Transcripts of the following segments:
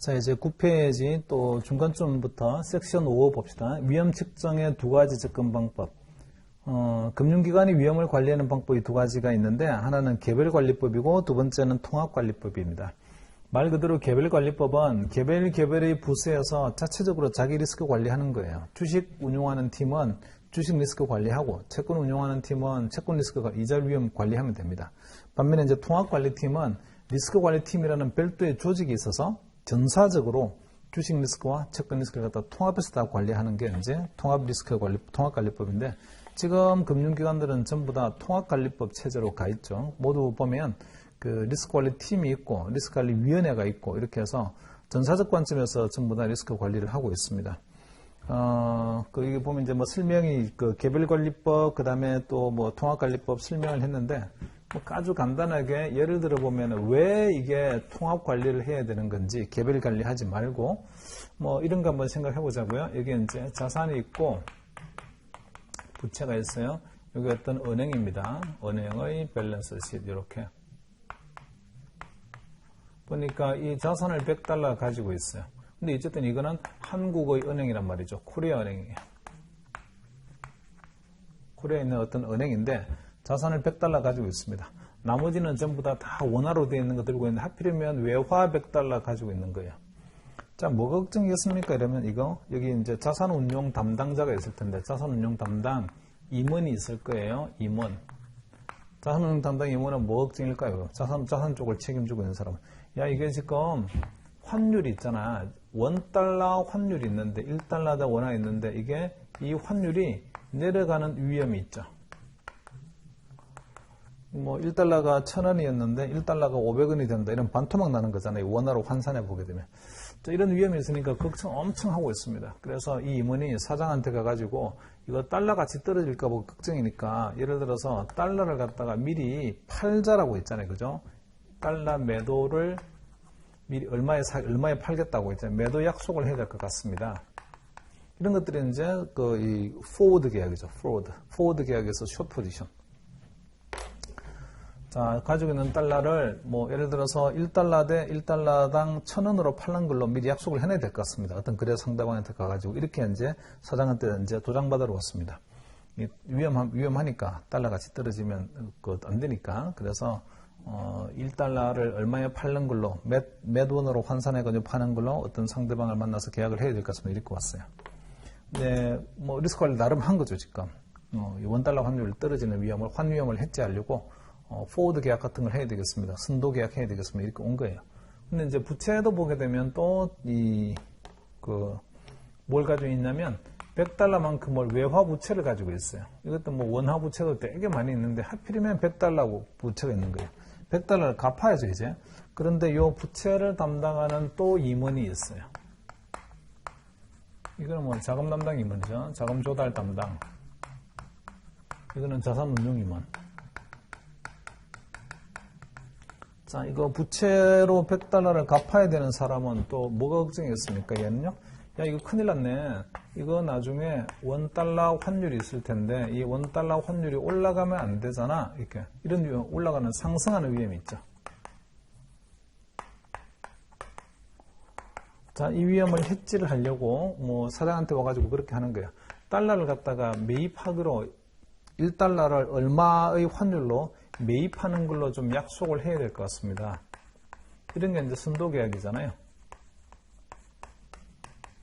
자, 이제 9페이지 또 중간쯤부터 섹션 5 봅시다. 위험 측정의 두 가지 접근 방법. 금융기관이 위험을 관리하는 방법이 두 가지가 있는데, 하나는 개별관리법이고 두 번째는 통합관리법입니다. 말 그대로 개별관리법은 개별의 부서에서 자체적으로 자기 리스크 관리하는 거예요. 주식 운용하는 팀은 주식 리스크 관리하고, 채권 운용하는 팀은 채권 리스크 이자 위험 관리하면 됩니다. 반면에 이제 통합관리팀은 리스크 관리팀이라는 별도의 조직이 있어서 전사적으로 주식 리스크와 채권 리스크를 갖다 통합해서 다 관리하는 게 이제 통합관리법인데, 지금 금융기관들은 전부 다 통합관리법 체제로 가 있죠. 모두 보면 그 리스크관리팀이 있고 리스크관리위원회가 있고 이렇게 해서 전사적 관점에서 전부 다 리스크 관리를 하고 있습니다. 여기 보면 이제 뭐 설명이 그 개별관리법, 그 다음에 또 뭐 통합관리법 설명을 했는데, 뭐 아주 간단하게 예를 들어 보면 왜 이게 통합관리를 해야 되는 건지, 개별관리 하지 말고 뭐 이런 거 한번 생각해 보자고요. 여기 이제 자산이 있고 부채가 있어요. 여기 어떤 은행입니다. 은행의 밸런스 시트 이렇게 보니까 이 자산을 $100 가지고 있어요. 근데 어쨌든 이거는 한국의 은행이란 말이죠. 코리아 은행이에요. 코리아에 있는 어떤 은행인데 자산을 $100 가지고 있습니다. 나머지는 전부 다 원화로 되어 있는 거 들고 있는데 하필이면 외화 $100 가지고 있는 거예요. 자, 뭐가 걱정이겠습니까? 이러면 이거 여기 이제 자산운용 담당자가 있을 텐데, 자산운용 담당 임원이 있을 거예요. 임원. 자산운용 담당 임원은 뭐 걱정일까요? 자산 쪽을 책임지고 있는 사람은, 야, 이게 지금 환율이 있잖아. $1 환율이 있는데, $1대 원화 있는데, 이게 이 환율이 내려가는 위험이 있죠. 뭐 $1가 1,000원이었는데 1달러가 500원이 된다. 이런 반토막 나는 거잖아요. 원화로 환산해 보게 되면. 자, 이런 위험이 있으니까 걱정 엄청 하고 있습니다. 그래서 이 임원이 사장한테 가가지고 이거 달러 같이 떨어질까 봐 걱정이니까, 예를 들어서 달러를 갖다가 미리 팔자라고 했잖아요. 그죠? 달러 매도를 미리 얼마에 팔겠다고 했잖아요. 매도 약속을 해야 될 것 같습니다. 이런 것들이 이제 이 포워드 계약이죠. 포워드 계약에서 숏 포지션. 자, 가지고 있는 달러를 뭐 예를 들어서 $1 대 $1당 1,000원으로 팔는 걸로 미리 약속을 해내야 될 것 같습니다. 어떤 거래 상대방한테 가가지고 이렇게 이제 사장한테 이제 도장받으러 왔습니다. 위험하니까 달러 같이 떨어지면 안 되니까, 그래서 $1를 얼마에 팔는 걸로 몇 원으로 환산해가지고 파는 걸로 어떤 상대방을 만나서 계약을 해야 될 것 같습니다. 이렇게 왔어요. 네, 뭐 리스크 관리 나름 한 거죠 지금. $1 환율 떨어지는 위험을, 환위험을 해지하려고 포워드 계약 같은 걸 해야 되겠습니다. 순도 계약 해야 되겠습니다. 이렇게 온 거예요. 근데 이제 부채도 보게 되면 또 뭘 가지고 있냐면 $100만큼을 외화 부채를 가지고 있어요. 이것도 뭐 원화 부채도 되게 많이 있는데 하필이면 $100 부채가 있는 거예요. $100를 갚아야죠 이제. 그런데 이 부채를 담당하는 또 임원이 있어요. 이거는 뭐 자금 담당 임원이죠. 자금 조달 담당. 이거는 자산운용 임원. 자, 이거 부채로 $100를 갚아야 되는 사람은 또 뭐가 걱정이겠습니까? 얘는요? 야, 이거 큰일 났네. 이거 나중에 $1 환율이 있을 텐데, 이 $1 환율이 올라가면 안 되잖아. 이렇게. 이런 위험, 올라가는, 상승하는 위험이 있죠. 자, 이 위험을 해지를 하려고, 뭐, 사장한테 와가지고 그렇게 하는 거예요. 달러를 갖다가 매입하기로 $1를 얼마의 환율로 매입하는 걸로 좀 약속을 해야 될 것 같습니다. 이런 게 이제 선도계약이잖아요.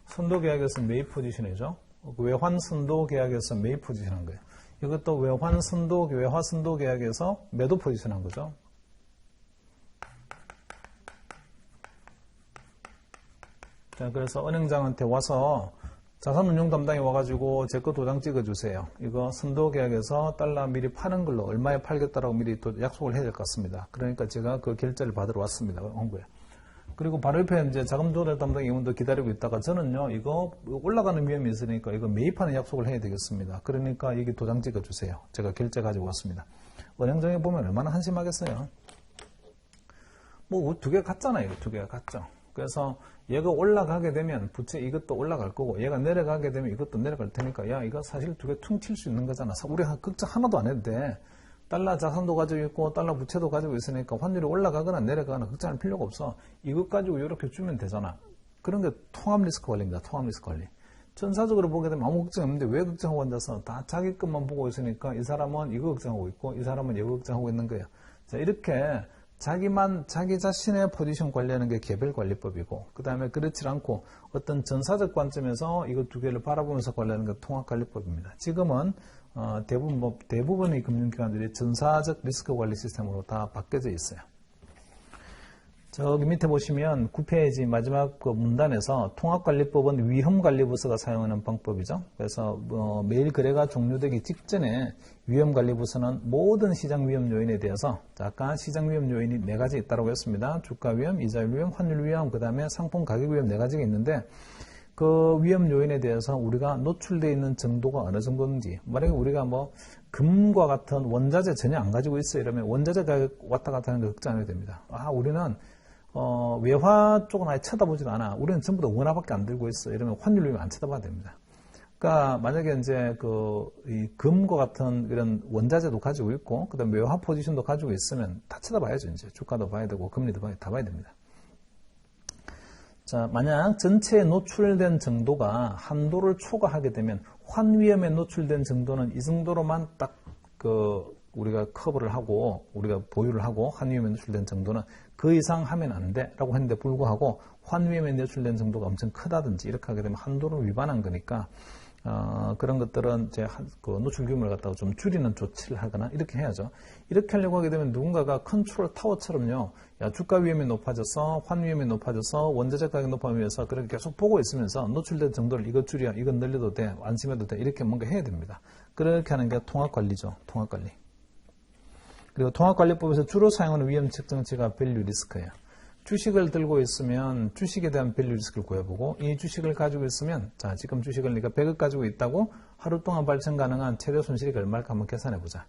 선도계약에서 매입 포지션이죠. 외환 선도계약에서 매입 포지션 한 거예요. 이것도 외화 선도계약에서 매도 포지션 한 거죠. 자, 그래서 은행장한테 와서 자산운용 담당이 와가지고 제 거 도장 찍어주세요. 이거 선도계약에서 달러 미리 파는 걸로 얼마에 팔겠다라고 미리 또 약속을 해야 될 것 같습니다. 그러니까 제가 그 결제를 받으러 왔습니다. 온 거예요. 그리고 바로 옆에 이제 자금조달 담당 임원도 기다리고 있다가, 저는요, 이거 올라가는 위험이 있으니까 이거 매입하는 약속을 해야 되겠습니다. 그러니까 여기 도장 찍어주세요. 제가 결제 가지고 왔습니다. 은행장에 보면 얼마나 한심하겠어요. 뭐 두 개 같잖아요. 두 개가 같죠. 그래서 얘가 올라가게 되면 부채 이것도 올라갈 거고, 얘가 내려가게 되면 이것도 내려갈 테니까, 야, 이거 사실 두 개 퉁칠 수 있는 거잖아. 우리가 걱정 하나도 안 해도 돼. 달러 자산도 가지고 있고 달러 부채도 가지고 있으니까 환율이 올라가거나 내려가거나 걱정할 필요가 없어. 이것 가지고 이렇게 주면 되잖아. 그런 게 통합 리스크 관리입니다. 통합 리스크 관리. 전사적으로 보게 되면 아무 걱정 없는데 왜 걱정하고 앉아서 다 자기 것만 보고 있으니까 이 사람은 이거 걱정하고 있고 이 사람은 이거 걱정하고 있는 거예요. 자, 이렇게 자기 자신의 포지션 관리하는 게 개별관리법이고, 그 다음에 그렇지 않고 어떤 전사적 관점에서 이거 두 개를 바라보면서 관리하는 게 통합관리법입니다. 지금은 대부분의 금융기관들이 전사적 리스크 관리 시스템으로 다 바뀌어져 있어요. 저기 밑에 보시면 9페이지 마지막 그 문단에서 통합관리법은 위험관리부서가 사용하는 방법이죠. 그래서 매일 거래가 종료되기 직전에 위험관리부서는 모든 시장 위험 요인에 대해서 아까 시장 위험 요인이 4가지 있다고 했습니다. 주가 위험, 이자율 위험, 환율 위험, 그 다음에 상품 가격 위험 4가지가 있는데 그 위험 요인에 대해서 우리가 노출되어 있는 정도가 어느 정도인지, 만약에 우리가 뭐 금과 같은 원자재 전혀 안 가지고 있어요. 이러면 원자재 가격 왔다 갔다 하는 거 걱정 안 해도 됩니다. 우리는 외화 쪽은 아예 쳐다보지도 않아. 우리는 전부 다 원화밖에 안 들고 있어. 이러면 환율 위험 안 쳐다봐야 됩니다. 그러니까 만약에 이제 이 금과 같은 이런 원자재도 가지고 있고, 그다음에 외화 포지션도 가지고 있으면 다 쳐다봐야죠. 이제 주가도 봐야 되고 금리도 다 봐야 됩니다. 자, 만약 전체에 노출된 정도가 한도를 초과하게 되면 환위험에 노출된 정도는 이 정도로만 딱 우리가 커버를 하고 우리가 보유를 하고 환위험에 노출된 정도는 그 이상 하면 안 돼라고 했는데 불구하고 환위험에 노출된 정도가 엄청 크다든지 이렇게 하게 되면 한도를 위반한 거니까 그런 것들은 이제 노출 규모를 갖다가 좀 줄이는 조치를 하거나 이렇게 해야죠. 이렇게 하려고 하게 되면 누군가가 컨트롤 타워처럼요. 야, 주가 위험이 높아져서 환위험이 높아져서 원자재 가격이 높아지면서 그렇게 계속 보고 있으면서 노출된 정도를 이것 줄여, 이건 늘려도 돼, 안심해도 돼 이렇게 뭔가 해야 됩니다. 그렇게 하는 게 통합관리죠. 통합관리. 그리고 통합관리법에서 주로 사용하는 위험 측정치가 밸류 리스크예요. 주식을 들고 있으면 주식에 대한 밸류 리스크를 구해보고 이 주식을 가지고 있으면 자 지금 주식을 네가 100억 가지고 있다고 하루 동안 발생 가능한 최대 손실이 얼마일까 한번 계산해보자.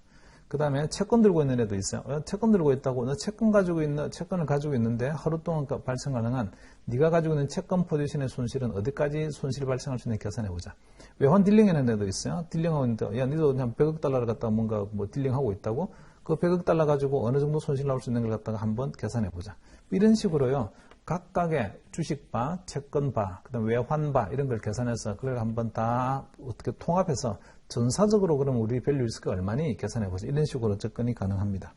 그 다음에 채권 들고 있는 애도 있어요. 채권 들고 있다고 너 채권을 가지고 있는데 하루 동안 발생 가능한 네가 가지고 있는 채권 포지션의 손실은 어디까지 손실이 발생할 수 있는지 계산해보자. 외환 딜링하는 애도 있어요. 딜링하고 있는데 야 너도 그냥 100억 달러를 갖다가 뭔가 딜링하고 있다고 그 100억 달러 가지고 어느 정도 손실 나올 수 있는 걸 갖다가 한번 계산해보자. 이런 식으로요. 각각의 주식바, 채권바, 그 다음 외환바 이런 걸 계산해서 그걸 한번 다 어떻게 통합해서 전사적으로 그러면 우리 밸류 리스크가 얼마니 계산해보자. 이런 식으로 접근이 가능합니다.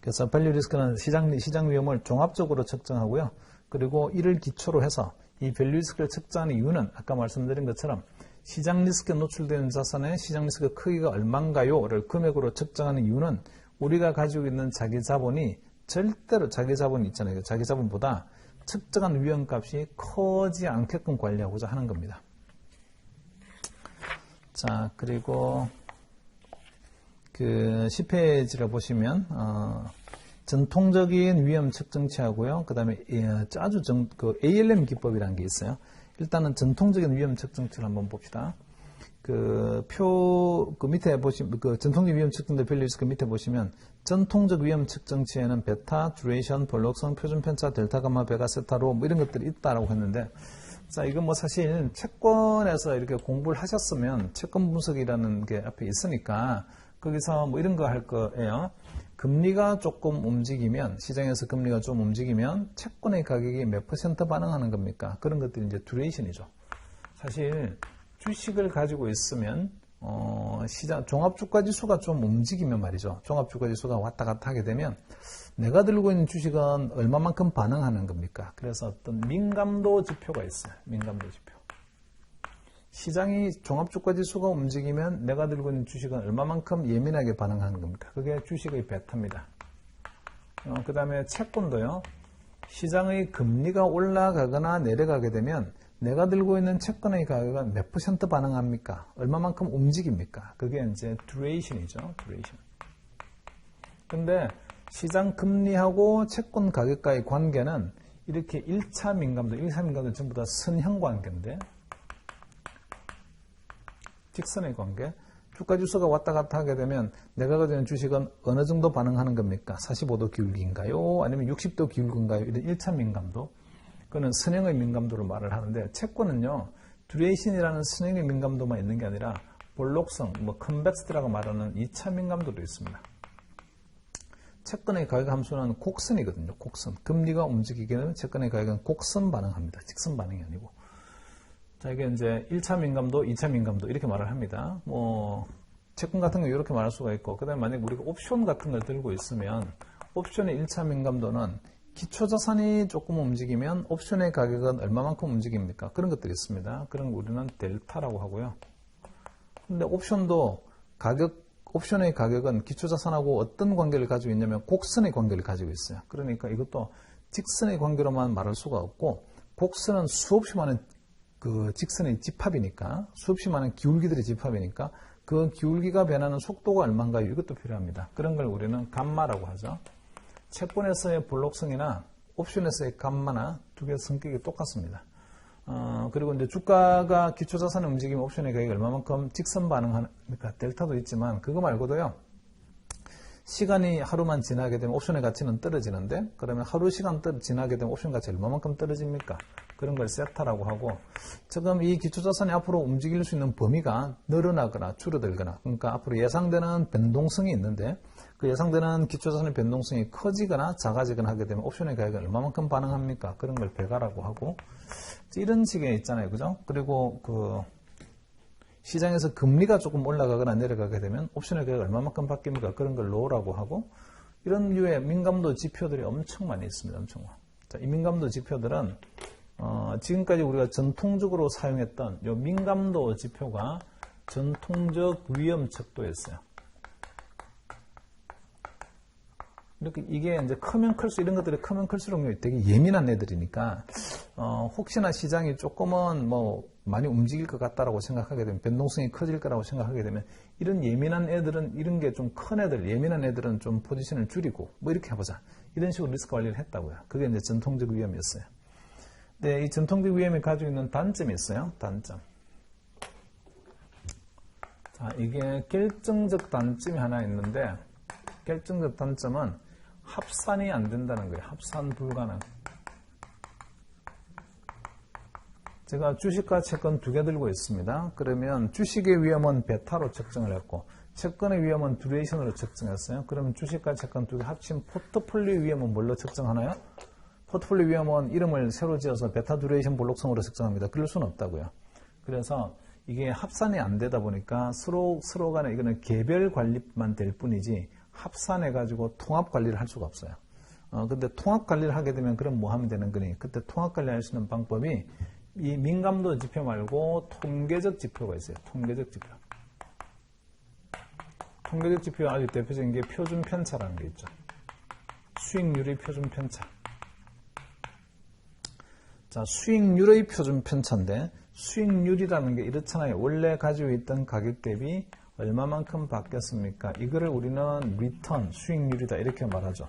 그래서 밸류 리스크는 시장 위험을 종합적으로 측정하고요. 그리고 이를 기초로 해서 이 밸류 리스크를 측정하는 이유는 아까 말씀드린 것처럼 시장 리스크에 노출되는 자산의 시장 리스크 크기가 얼마인가요를 금액으로 측정하는 이유는 우리가 가지고 있는 자기 자본이 절대로 자기 자본이 있잖아요. 자기 자본보다 측정한 위험값이 커지 않게끔 관리하고자 하는 겁니다. 자, 그리고 10페이지를 보시면 전통적인 위험 측정치하고요. 그 다음에 아주 ALM 기법이라는 게 있어요. 일단은 전통적인 위험 측정치를 한번 봅시다. 밑에 보시면, 전통적 위험 측정대 밸류 리스크 밑에 보시면, 전통적 위험 측정치에는 베타, 듀레이션, 볼록성, 표준 편차, 델타, 감마, 베가, 세타로, 이런 것들이 있다라고 했는데, 자, 이건 사실 채권에서 이렇게 공부를 하셨으면, 채권 분석이라는 게 앞에 있으니까, 거기서 이런 거 할 거예요. 금리가 조금 움직이면, 시장에서 금리가 좀 움직이면, 채권의 가격이 몇 % 반응하는 겁니까? 그런 것들이 이제 듀레이션이죠. 사실, 주식을 가지고 있으면 시장 종합주가지수가 좀 움직이면 말이죠. 종합주가지수가 왔다 갔다 하게 되면 내가 들고 있는 주식은 얼마만큼 반응하는 겁니까? 그래서 어떤 민감도 지표가 있어요. 민감도 지표. 시장이 종합주가지수가 움직이면 내가 들고 있는 주식은 얼마만큼 예민하게 반응하는 겁니까? 그게 주식의 베타입니다. 그 다음에 채권도요. 시장의 금리가 올라가거나 내려가게 되면 내가 들고 있는 채권의 가격은 몇 % 반응합니까? 얼마만큼 움직입니까? 그게 이제 듀레이션이죠. 듀레이션. 근데 시장 금리하고 채권 가격과의 관계는 이렇게 1차 민감도, 2차 민감도 전부 다 선형 관계인데 직선의 관계. 주가 지수가 왔다 갔다 하게 되면 내가 가지고 있는 주식은 어느 정도 반응하는 겁니까? 45도 기울기인가요? 아니면 60도 기울기인가요? 이런 1차 민감도. 그거는 선형의 민감도를 말을 하는데 채권은요. 듀레이션이라는 선형의 민감도만 있는 게 아니라 볼록성, 컨벡시티라고 말하는 2차 민감도도 있습니다. 채권의 가격 함수는 곡선이거든요. 곡선. 금리가 움직이게 되면 채권의 가격은 곡선 반응합니다. 직선 반응이 아니고. 자, 이게 이제 1차 민감도, 2차 민감도 이렇게 말을 합니다. 채권 같은 거 이렇게 말할 수가 있고, 그 다음에 만약에 우리가 옵션 같은 걸 들고 있으면, 옵션의 1차 민감도는 기초자산이 조금 움직이면 옵션의 가격은 얼마만큼 움직입니까? 그런 것들이 있습니다. 그런 거 우리는 델타라고 하고요. 근데 옵션의 가격은 기초자산하고 어떤 관계를 가지고 있냐면 곡선의 관계를 가지고 있어요. 그러니까 이것도 직선의 관계로만 말할 수가 없고, 곡선은 수없이 많은 그 직선의 집합이니까, 수없이 많은 기울기들의 집합이니까 그 기울기가 변하는 속도가 얼마인가요? 이것도 필요합니다. 그런 걸 우리는 감마라고 하죠. 채권에서의 볼록성이나 옵션에서의 감마나 두 개 성격이 똑같습니다. 그리고 이제 주가가 기초자산의 움직이면 옵션의 가격이 얼마만큼 직선 반응하니까 델타도 있지만, 그거 말고도요, 시간이 하루만 지나게 되면 옵션의 가치는 떨어지는데, 그러면 하루 시간 지나게 되면 옵션 가치 얼마만큼 떨어집니까? 그런 걸 세타라고 하고, 지금 이 기초자산이 앞으로 움직일 수 있는 범위가 늘어나거나 줄어들거나, 그러니까 앞으로 예상되는 변동성이 있는데, 그 예상되는 기초자산의 변동성이 커지거나 작아지거나 하게 되면 옵션의 가격이 얼마만큼 반응합니까? 그런 걸 배가라고 하고, 이런 식의 있잖아요. 그죠? 그리고 시장에서 금리가 조금 올라가거나 내려가게 되면 옵션의 가격이 얼마만큼 바뀝니까? 그런 걸 로라고 하고, 이런 류의 민감도 지표들이 엄청 많이 있습니다. 엄청 많아. 자, 이 민감도 지표들은 지금까지 우리가 전통적으로 사용했던 이 민감도 지표가 전통적 위험 척도였어요. 이렇게 이게 이제 크면 클수록, 이런 것들이 크면 클수록 되게 예민한 애들이니까 혹시나 시장이 조금은 많이 움직일 것 같다라고 생각하게 되면, 변동성이 커질 거라고 생각하게 되면, 이런 예민한 애들은, 이런 게 좀 큰 애들, 예민한 애들은 좀 포지션을 줄이고 이렇게 해보자, 이런 식으로 리스크 관리를 했다고요. 그게 이제 전통적 위험이었어요. 네, 이 전통적 위험이 가지고 있는 단점이 있어요. 단점. 자, 이게 결정적 단점이 하나 있는데, 결정적 단점은 합산이 안 된다는 거예요. 합산 불가능. 제가 주식과 채권 두 개 들고 있습니다. 그러면 주식의 위험은 베타로 측정을 했고, 채권의 위험은 듀레이션으로 측정했어요. 그러면 주식과 채권 두 개 합친 포트폴리오 위험은 뭘로 측정하나요? 포트폴리오 위험은 이름을 새로 지어서 베타 듀레이션 볼록성으로 측정합니다. 그럴 수는 없다고요. 그래서 이게 합산이 안 되다 보니까 서로 간에 이거는 개별 관리만 될 뿐이지 합산해가지고 통합 관리를 할 수가 없어요. 근데 통합 관리를 하게 되면 그럼 뭐 하면 되는 거니? 그때 통합 관리할 수 있는 방법이 이 민감도 지표 말고 통계적 지표가 있어요. 통계적 지표. 통계적 지표 아주 대표적인 게 표준 편차라는 게 있죠. 수익률의 표준 편차. 자, 수익률의 표준 편차인데, 수익률이라는 게 이렇잖아요. 원래 가지고 있던 가격 대비 얼마만큼 바뀌었습니까? 이거를 우리는 리턴, 수익률이다 이렇게 말하죠.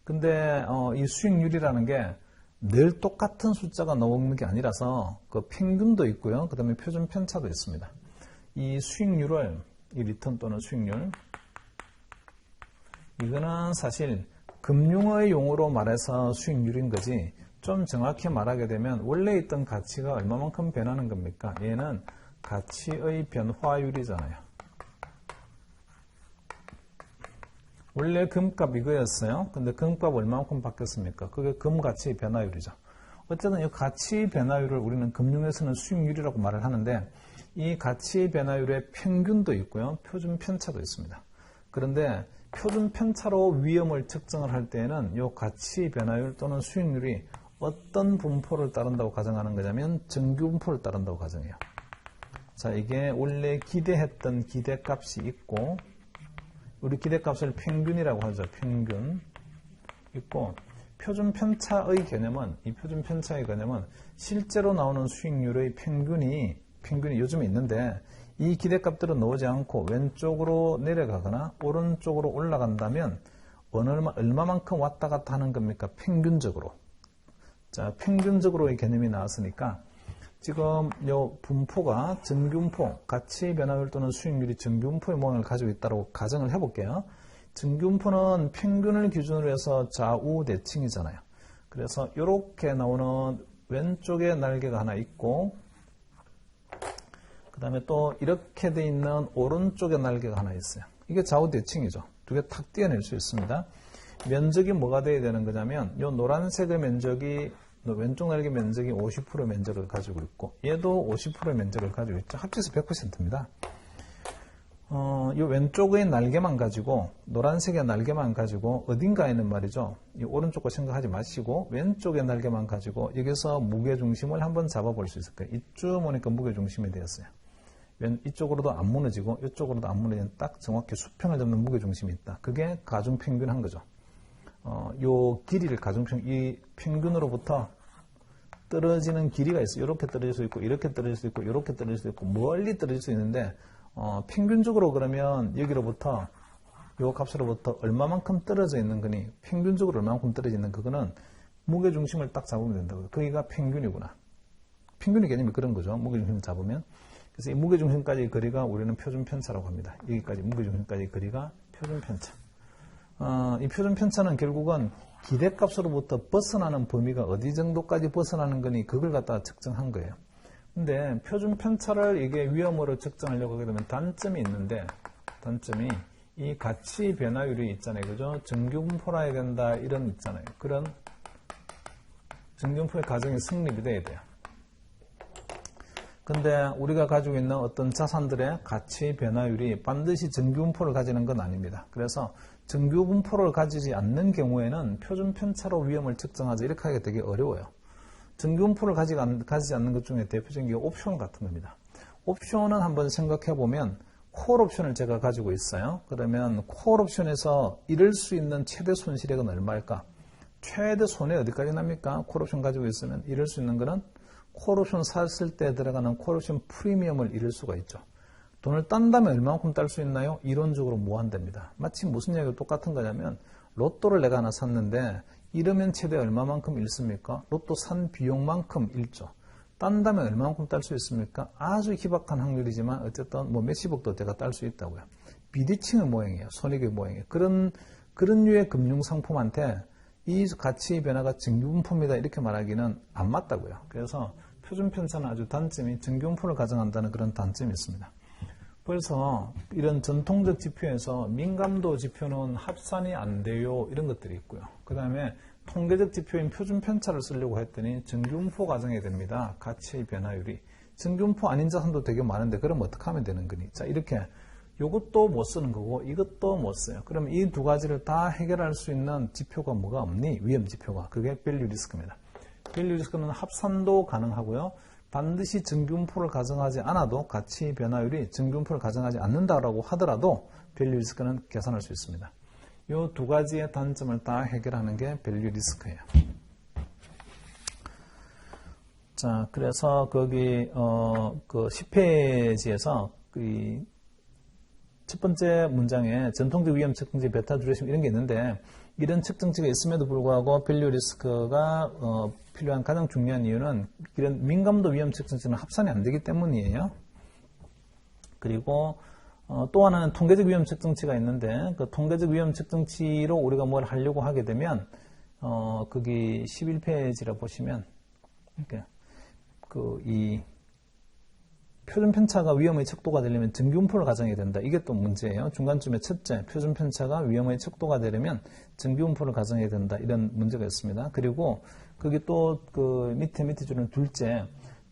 근데 이 수익률이라는 게 늘 똑같은 숫자가 나오는 게 아니라서 그 평균도 있고요. 그 다음에 표준 편차도 있습니다. 이 수익률을, 이 리턴 또는 수익률, 이거는 사실 금융의 용어로 말해서 수익률인 거지, 좀 정확히 말하게 되면 원래 있던 가치가 얼마만큼 변하는 겁니까? 얘는 가치의 변화율이잖아요. 원래 금값 이거였어요. 근데 금값 얼마만큼 바뀌었습니까? 그게 금가치 변화율이죠. 어쨌든 이 가치 변화율을 우리는 금융에서는 수익률이라고 말을 하는데, 이 가치 변화율의 평균도 있고요. 표준 편차도 있습니다. 그런데 표준 편차로 위험을 측정을 할 때에는 이 가치 변화율 또는 수익률이 어떤 분포를 따른다고 가정하는 거냐면 정규 분포를 따른다고 가정해요. 자, 이게 원래 기대했던 기대값이 있고, 우리 기대값을 평균이라고 하죠. 평균 있고, 표준 편차의 개념은, 이 표준 편차의 개념은 실제로 나오는 수익률의 평균이 요즘에 있는데, 이 기대값들은 나오지 않고 왼쪽으로 내려가거나 오른쪽으로 올라간다면 얼마만큼 왔다 갔다 하는 겁니까? 평균적으로. 자, 평균적으로의 개념이 나왔으니까 지금 이 분포가 정균포, 가치 변화율 또는 수익률이 정균포의 모양을 가지고 있다고 가정을 해볼게요. 정균포는 평균을 기준으로 해서 좌우 대칭이잖아요. 그래서 이렇게 나오는 왼쪽에 날개가 하나 있고, 그 다음에 또 이렇게 돼 있는 오른쪽에 날개가 하나 있어요. 이게 좌우 대칭이죠. 두 개 탁 띄어낼 수 있습니다. 면적이 뭐가 돼야 되는 거냐면 이 노란색의 면적이 왼쪽 날개 면적이 50%의 면적을 가지고 있고 얘도 50%의 면적을 가지고 있죠. 합쳐서 100%입니다. 이 왼쪽의 날개만 가지고 노란색의 날개만 가지고 어딘가에는 말이죠. 이 오른쪽 거 생각하지 마시고 왼쪽의 날개만 가지고 여기서 무게중심을 한번 잡아볼 수 있을 거예요. 이쯤 오니까 무게중심이 되었어요. 이쪽으로도 안 무너지고 이쪽으로도 안 무너지는 딱 정확히 수평을 잡는 무게중심이 있다. 그게 가중평균 한 거죠. 요 길이를 이 평균으로부터 떨어지는 길이가 있어요. 이렇게 떨어질 수 있고 이렇게 떨어질 수 있고 이렇게 떨어질 수 있고 멀리 떨어질 수 있는데 평균적으로 그러면 여기로부터 요 값으로부터 얼마만큼 떨어져 있는 거니 평균적으로 얼마만큼 떨어져 있는 그거는 무게중심을 딱 잡으면 된다고요. 거기가 평균이구나. 평균의 개념이 그런 거죠. 무게중심을 잡으면. 그래서 이 무게중심까지의 거리가 우리는 표준편차라고 합니다. 여기까지 무게중심까지의 거리가 표준편차. 이 표준편차는 결국은 기대값으로부터 벗어나는 범위가 어디 정도까지 벗어나는 거니 그걸 갖다가 측정한 거예요. 근데 표준편차를 이게 위험으로 측정하려고 하게 되면 단점이 있는데 단점이 이 가치 변화율이 있잖아요. 그죠? 정규분포라야 된다 이런 있잖아요. 그런 정규분포의 가정이 성립이 돼야 돼요. 근데 우리가 가지고 있는 어떤 자산들의 가치 변화율이 반드시 정규분포를 가지는 건 아닙니다. 그래서 정규분포를 가지지 않는 경우에는 표준편차로 위험을 측정하자 이렇게 하기가 되게 어려워요. 정규분포를 가지지 않는 것 중에 대표적인 게 옵션 같은 겁니다. 옵션은 한번 생각해 보면 콜 옵션을 제가 가지고 있어요. 그러면 콜 옵션에서 잃을 수 있는 최대 손실액은 얼마일까? 최대 손해 어디까지 납니까? 콜 옵션 가지고 있으면 잃을 수 있는 거는 콜옵션 샀을 때 들어가는 콜옵션 프리미엄을 잃을 수가 있죠. 돈을 딴 다음에 얼마만큼 딸 수 있나요? 이론적으로 무한대입니다. 마치 무슨 얘기가 똑같은 거냐면 로또를 내가 하나 샀는데 잃으면 최대 얼마만큼 잃습니까? 로또 산 비용만큼 잃죠. 딴 다음에 얼마만큼 딸 수 있습니까? 아주 희박한 확률이지만 어쨌든 뭐 몇십억도 내가 딸 수 있다고요. 비대칭의 모양이에요. 손익의 모양이에요. 그런 류의 금융상품한테 이 가치 변화가 정규분포입니다. 이렇게 말하기는 안 맞다고요. 그래서 표준편차는 아주 단점이 정규분포를 가정한다는 그런 단점이 있습니다. 그래서 이런 전통적 지표에서 민감도 지표는 합산이 안 돼요. 이런 것들이 있고요. 그 다음에 통계적 지표인 표준편차를 쓰려고 했더니 정규분포 가정해야 됩니다. 가치 변화율이. 정규분포 아닌 자산도 되게 많은데 그럼 어떻게 하면 되는 거니? 자, 이렇게 이것도 못 쓰는 거고 이것도 못 써요. 그럼 이 두 가지를 다 해결할 수 있는 지표가 뭐가 없니? 위험 지표가. 그게 밸류 리스크입니다. 밸류 리스크는 합산도 가능하고요. 반드시 정규분포를 가정하지 않아도 가치 변화율이 정규분포를 가정하지 않는다라고 하더라도 밸류 리스크는 계산할 수 있습니다. 이 두 가지의 단점을 다 해결하는 게 밸류 리스크예요. 자, 그래서 거기 그 10페이지에서 첫 번째 문장에 전통적 위험 측정치, 베타 듀레이션 이런 게 있는데 이런 측정치가 있음에도 불구하고 밸류 리스크가 필요한 가장 중요한 이유는 이런 민감도 위험 측정치는 합산이 안 되기 때문이에요. 그리고 또 하나는 통계적 위험 측정치가 있는데 그 통계적 위험 측정치로 우리가 뭘 하려고 하게 되면 거기 11페이지라 보시면 이렇게 이 표준편차가 위험의 척도가 되려면 정규분포를 가정해야 된다. 이게 또 문제예요. 중간쯤에 첫째, 표준편차가 위험의 척도가 되려면 정규분포를 가정해야 된다. 이런 문제가 있습니다. 그리고 거기 또 그 밑에 줄은 둘째,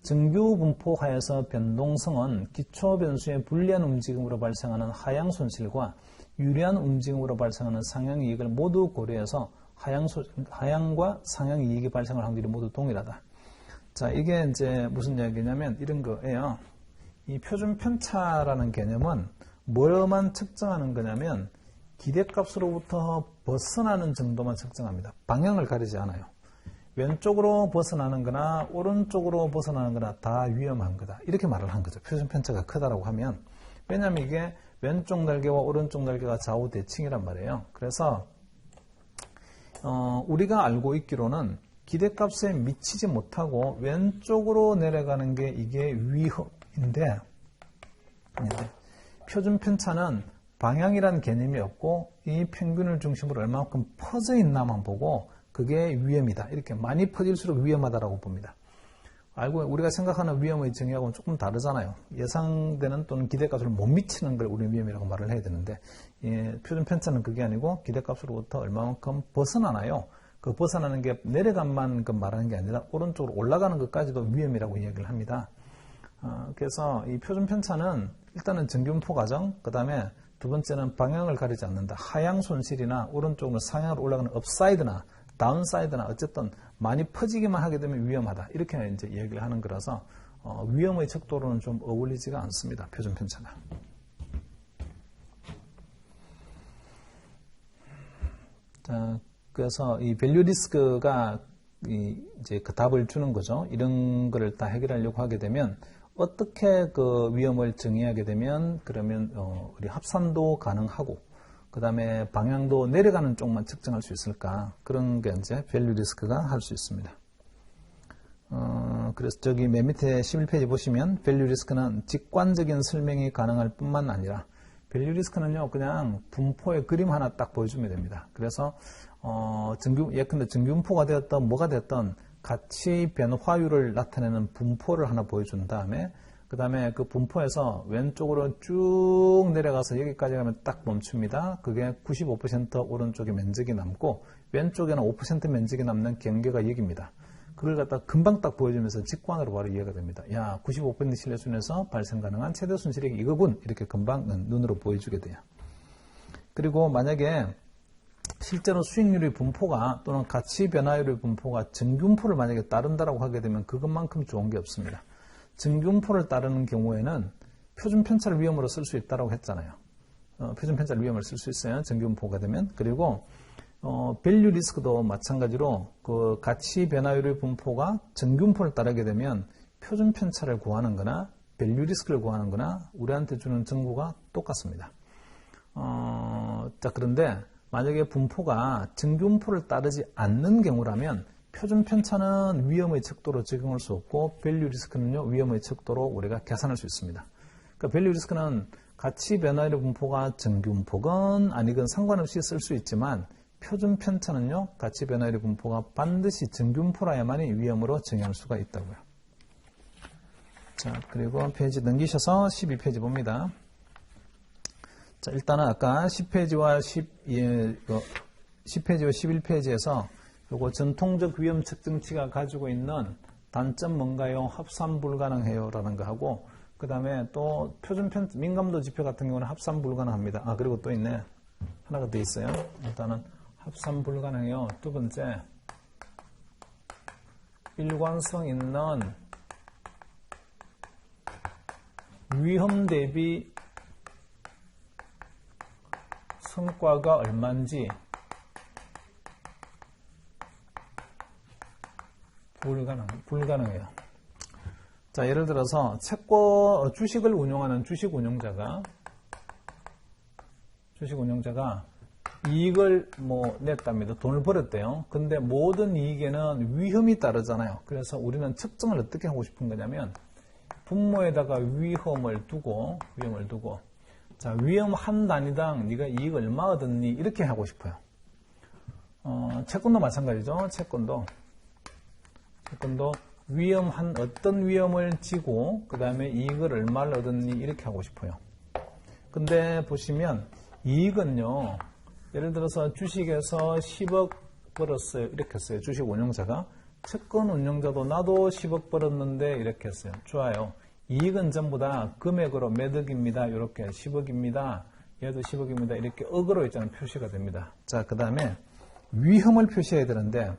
정규분포 하에서 변동성은 기초 변수의 불리한 움직임으로 발생하는 하향 손실과 유리한 움직임으로 발생하는 상향 이익을 모두 고려해서 하향과 상향 이익이 발생할 확률이 모두 동일하다. 자, 이게 이제 무슨 이야기냐면 이런 거예요. 이 표준편차라는 개념은 뭐만 측정하는 거냐면 기대값으로부터 벗어나는 정도만 측정합니다. 방향을 가리지 않아요. 왼쪽으로 벗어나는 거나 오른쪽으로 벗어나는 거나 다 위험한 거다. 이렇게 말을 한 거죠. 표준편차가 크다라고 하면. 왜냐하면 이게 왼쪽 날개와 오른쪽 날개가 좌우 대칭이란 말이에요. 그래서 우리가 알고 있기로는 기대값에 미치지 못하고 왼쪽으로 내려가는 게 이게 위험인데 표준편차는 방향이란 개념이 없고 이 평균을 중심으로 얼마만큼 퍼져 있나만 보고 그게 위험이다. 이렇게 많이 퍼질수록 위험하다라고 봅니다. 우리가 생각하는 위험의 정의하고는 조금 다르잖아요. 예상되는 또는 기대값을 못 미치는 걸 우리 위험이라고 말을 해야 되는데, 표준 편차는 그게 아니고 기대값으로부터 얼마만큼 벗어나나요? 그 벗어나는 게 내려간만 말하는 게 아니라 오른쪽으로 올라가는 것까지도 위험이라고 이야기를 합니다. 그래서 이 표준 편차는 일단은 정균포 과정, 그 다음에 두 번째는 방향을 가리지 않는다. 하향 손실이나 오른쪽으로 상향으로 올라가는 업사이드나 다운사이드나 어쨌든 많이 퍼지기만 하게 되면 위험하다. 이렇게 이제 얘기를 하는 거라서 위험의 척도로는 좀 어울리지가 않습니다. 표준 편차가. 자, 그래서 이 밸류 리스크가 이제 그 답을 주는 거죠. 이런 거를 다 해결하려고 하게 되면 어떻게 그 위험을 정의하게 되면 그러면 우리 합산도 가능하고 그 다음에 방향도 내려가는 쪽만 측정할 수 있을까? 그런 게 이제 밸류 리스크가 할 수 있습니다. 그래서 저기 맨 밑에 11페이지 보시면 밸류 리스크는 직관적인 설명이 가능할 뿐만 아니라 밸류 리스크는요, 그냥 분포의 그림 하나 딱 보여주면 됩니다. 그래서 예컨대 정균포가 되었던 뭐가 되었던 가치 변화율을 나타내는 분포를 하나 보여준 다음에 그 다음에 그 분포에서 왼쪽으로 쭉 내려가서 여기까지 가면 딱 멈춥니다. 그게 95% 오른쪽에 면적이 남고 왼쪽에는 5% 면적이 남는 경계가 여기입니다. 그걸 갖다 금방 딱 보여주면서 직관으로 바로 이해가 됩니다. 야, 95% 신뢰순에서 발생 가능한 최대 손실액이 이거군. 이렇게 금방 눈으로 보여주게 돼요. 그리고 만약에 실제로 수익률의 분포가 또는 가치 변화율의 분포가 정균포를 만약에 따른다라고 하게 되면 그것만큼 좋은 게 없습니다. 정균포를 따르는 경우에는 표준 편차를 위험으로 쓸 수 있다고 했잖아요. 표준 편차를 위험으로 쓸 수 있어요. 정균포가 되면. 그리고 밸류 리스크도 마찬가지로 그 가치 변화율의 분포가 정균포를 따르게 되면 표준 편차를 구하는 거나 밸류 리스크를 구하는 거나 우리한테 주는 정보가 똑같습니다. 자, 그런데 만약에 분포가 정균포를 따르지 않는 경우라면 표준 편차는 위험의 척도로 적용할 수 없고 밸류 리스크는요, 위험의 척도로 우리가 계산할 수 있습니다. 그러니까 밸류 리스크는 가치 변화율의 분포가 정균포건 아니건 상관없이 쓸 수 있지만 표준 편차는요, 가치 변화율의 분포가 반드시 정균포라야만이 위험으로 정의할 수가 있다고요. 자, 그리고 페이지 넘기셔서 12페이지 봅니다. 자, 일단은 아까 10페이지와 11페이지에서 요거 전통적 위험 측정치가 가지고 있는 단점 뭔가요? 합산 불가능해요. 라는 거 하고, 그 다음에 또 표준 편차, 민감도 지표 같은 경우는 합산 불가능합니다. 그리고 또 있네. 하나가 더 있어요. 일단은 합산 불가능해요. 두 번째, 일관성 있는 위험 대비 성과가 얼마인지 불가능해요. 자, 예를 들어서 주식을 운용하는 주식 운용자가 이익을 냈답니다. 돈을 벌었대요. 근데 모든 이익에는 위험이 따르잖아요. 그래서 우리는 측정을 어떻게 하고 싶은 거냐면 분모에다가 위험을 두고 자, 위험 한 단위당 네가 이익 얼마 얻었니? 이렇게 하고 싶어요. 채권도 마찬가지죠. 채권도 어떤 위험을 지고 그 다음에 이익을 얼마를 얻었니? 이렇게 하고 싶어요. 근데 보시면 이익은요, 예를 들어서 주식에서 10억 벌었어요. 이렇게 했어요. 주식 운용자가. 채권 운용자도 나도 10억 벌었는데 이렇게 했어요. 좋아요. 이익은 전부 다 금액으로 몇 억입니다. 이렇게 10억입니다. 얘도 10억입니다. 이렇게 억으로 있잖아요. 표시가 됩니다. 자, 그 다음에 위험을 표시해야 되는데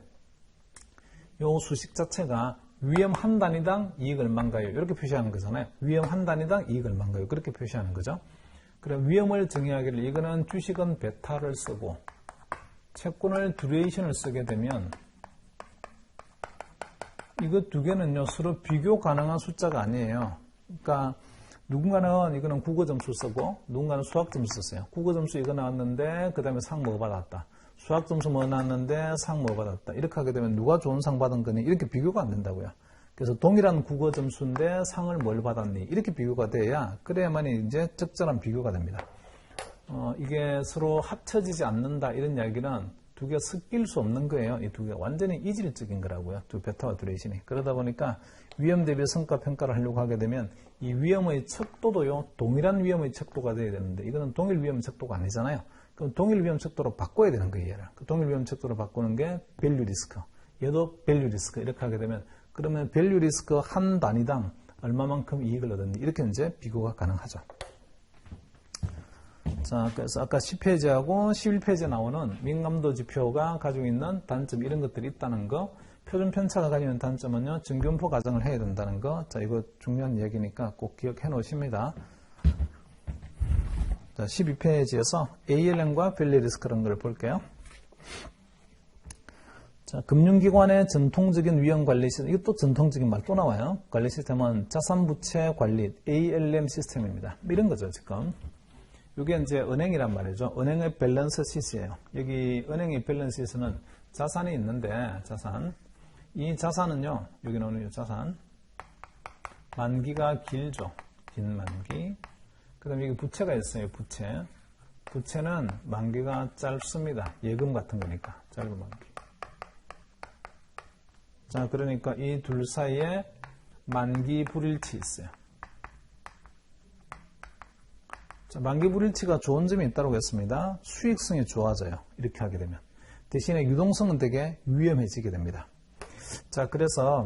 요 수식 자체가 위험 한 단위당 이익 얼마인가요? 이렇게 표시하는 거잖아요. 위험 한 단위당 이익 얼마인가요? 그렇게 표시하는 거죠. 그럼 위험을 정의하기를 이거는 주식은 베타를 쓰고 채권을 듀레이션을 쓰게 되면 이거 두 개는요, 서로 비교 가능한 숫자가 아니에요. 그러니까 누군가는 이거는 국어 점수 쓰고 누군가는 수학 점수 썼어요. 국어 점수 이거 나왔는데 그 다음에 상 뭐 받았다. 수학 점수 뭐 나왔는데 상 뭐 받았다. 이렇게 하게 되면 누가 좋은 상 받은 거니? 이렇게 비교가 안 된다고요. 그래서 동일한 국어 점수인데 상을 뭘 받았니? 이렇게 비교가 돼야 그래야만이 이제 적절한 비교가 됩니다. 이게 서로 합쳐지지 않는다 이런 이야기는 두 개가 섞일 수 없는 거예요. 이 두 개가 완전히 이질적인 거라고요. 두 베타와 듀레이션이. 그러다 보니까 위험 대비 성과 평가를 하려고 하게 되면 이 위험의 척도도요, 동일한 위험의 척도가 돼야 되는데 이거는 동일 위험 척도가 아니잖아요. 그럼 동일 위험 척도로 바꿔야 되는 거예요, 얘를. 그 동일 위험 척도로 바꾸는 게 밸류 리스크. 얘도 밸류 리스크. 이렇게 하게 되면 그러면 밸류 리스크 한 단위당 얼마만큼 이익을 얻었니? 이렇게 이제 비교가 가능하죠. 자, 그래서 아까 10페이지하고 11페이지에 나오는 민감도 지표가 가지고 있는 단점 이런 것들이 있다는 거, 표준 편차가 가지고 있는 단점은요, 증균포 가정을 해야 된다는 거. 자, 이거 중요한 얘기니까 꼭 기억해 놓으십니다. 자, 12페이지에서 ALM과 밸류 리스크라는 걸 볼게요. 자, 금융기관의 전통적인 위험관리 시스템, 이것도 전통적인 말 또 나와요. 관리 시스템은 자산부채 관리, ALM 시스템입니다. 이런 거죠, 지금. 이게 이제 은행이란 말이죠. 은행의 밸런스 시스예요. 여기 은행의 밸런스 시스는 자산이 있는데, 이 자산은요, 여기 나오는 이 자산, 만기가 길죠. 긴 만기. 그 다음에 여기 부채가 있어요, 부채. 부채는 만기가 짧습니다. 예금 같은 거니까, 짧은 만기. 자, 그러니까 이 둘 사이에 만기 불일치 있어요. 자, 만기 불일치가 좋은 점이 있다고 했습니다. 수익성이 좋아져요. 이렇게 하게 되면. 대신에 유동성은 되게 위험해지게 됩니다. 자, 그래서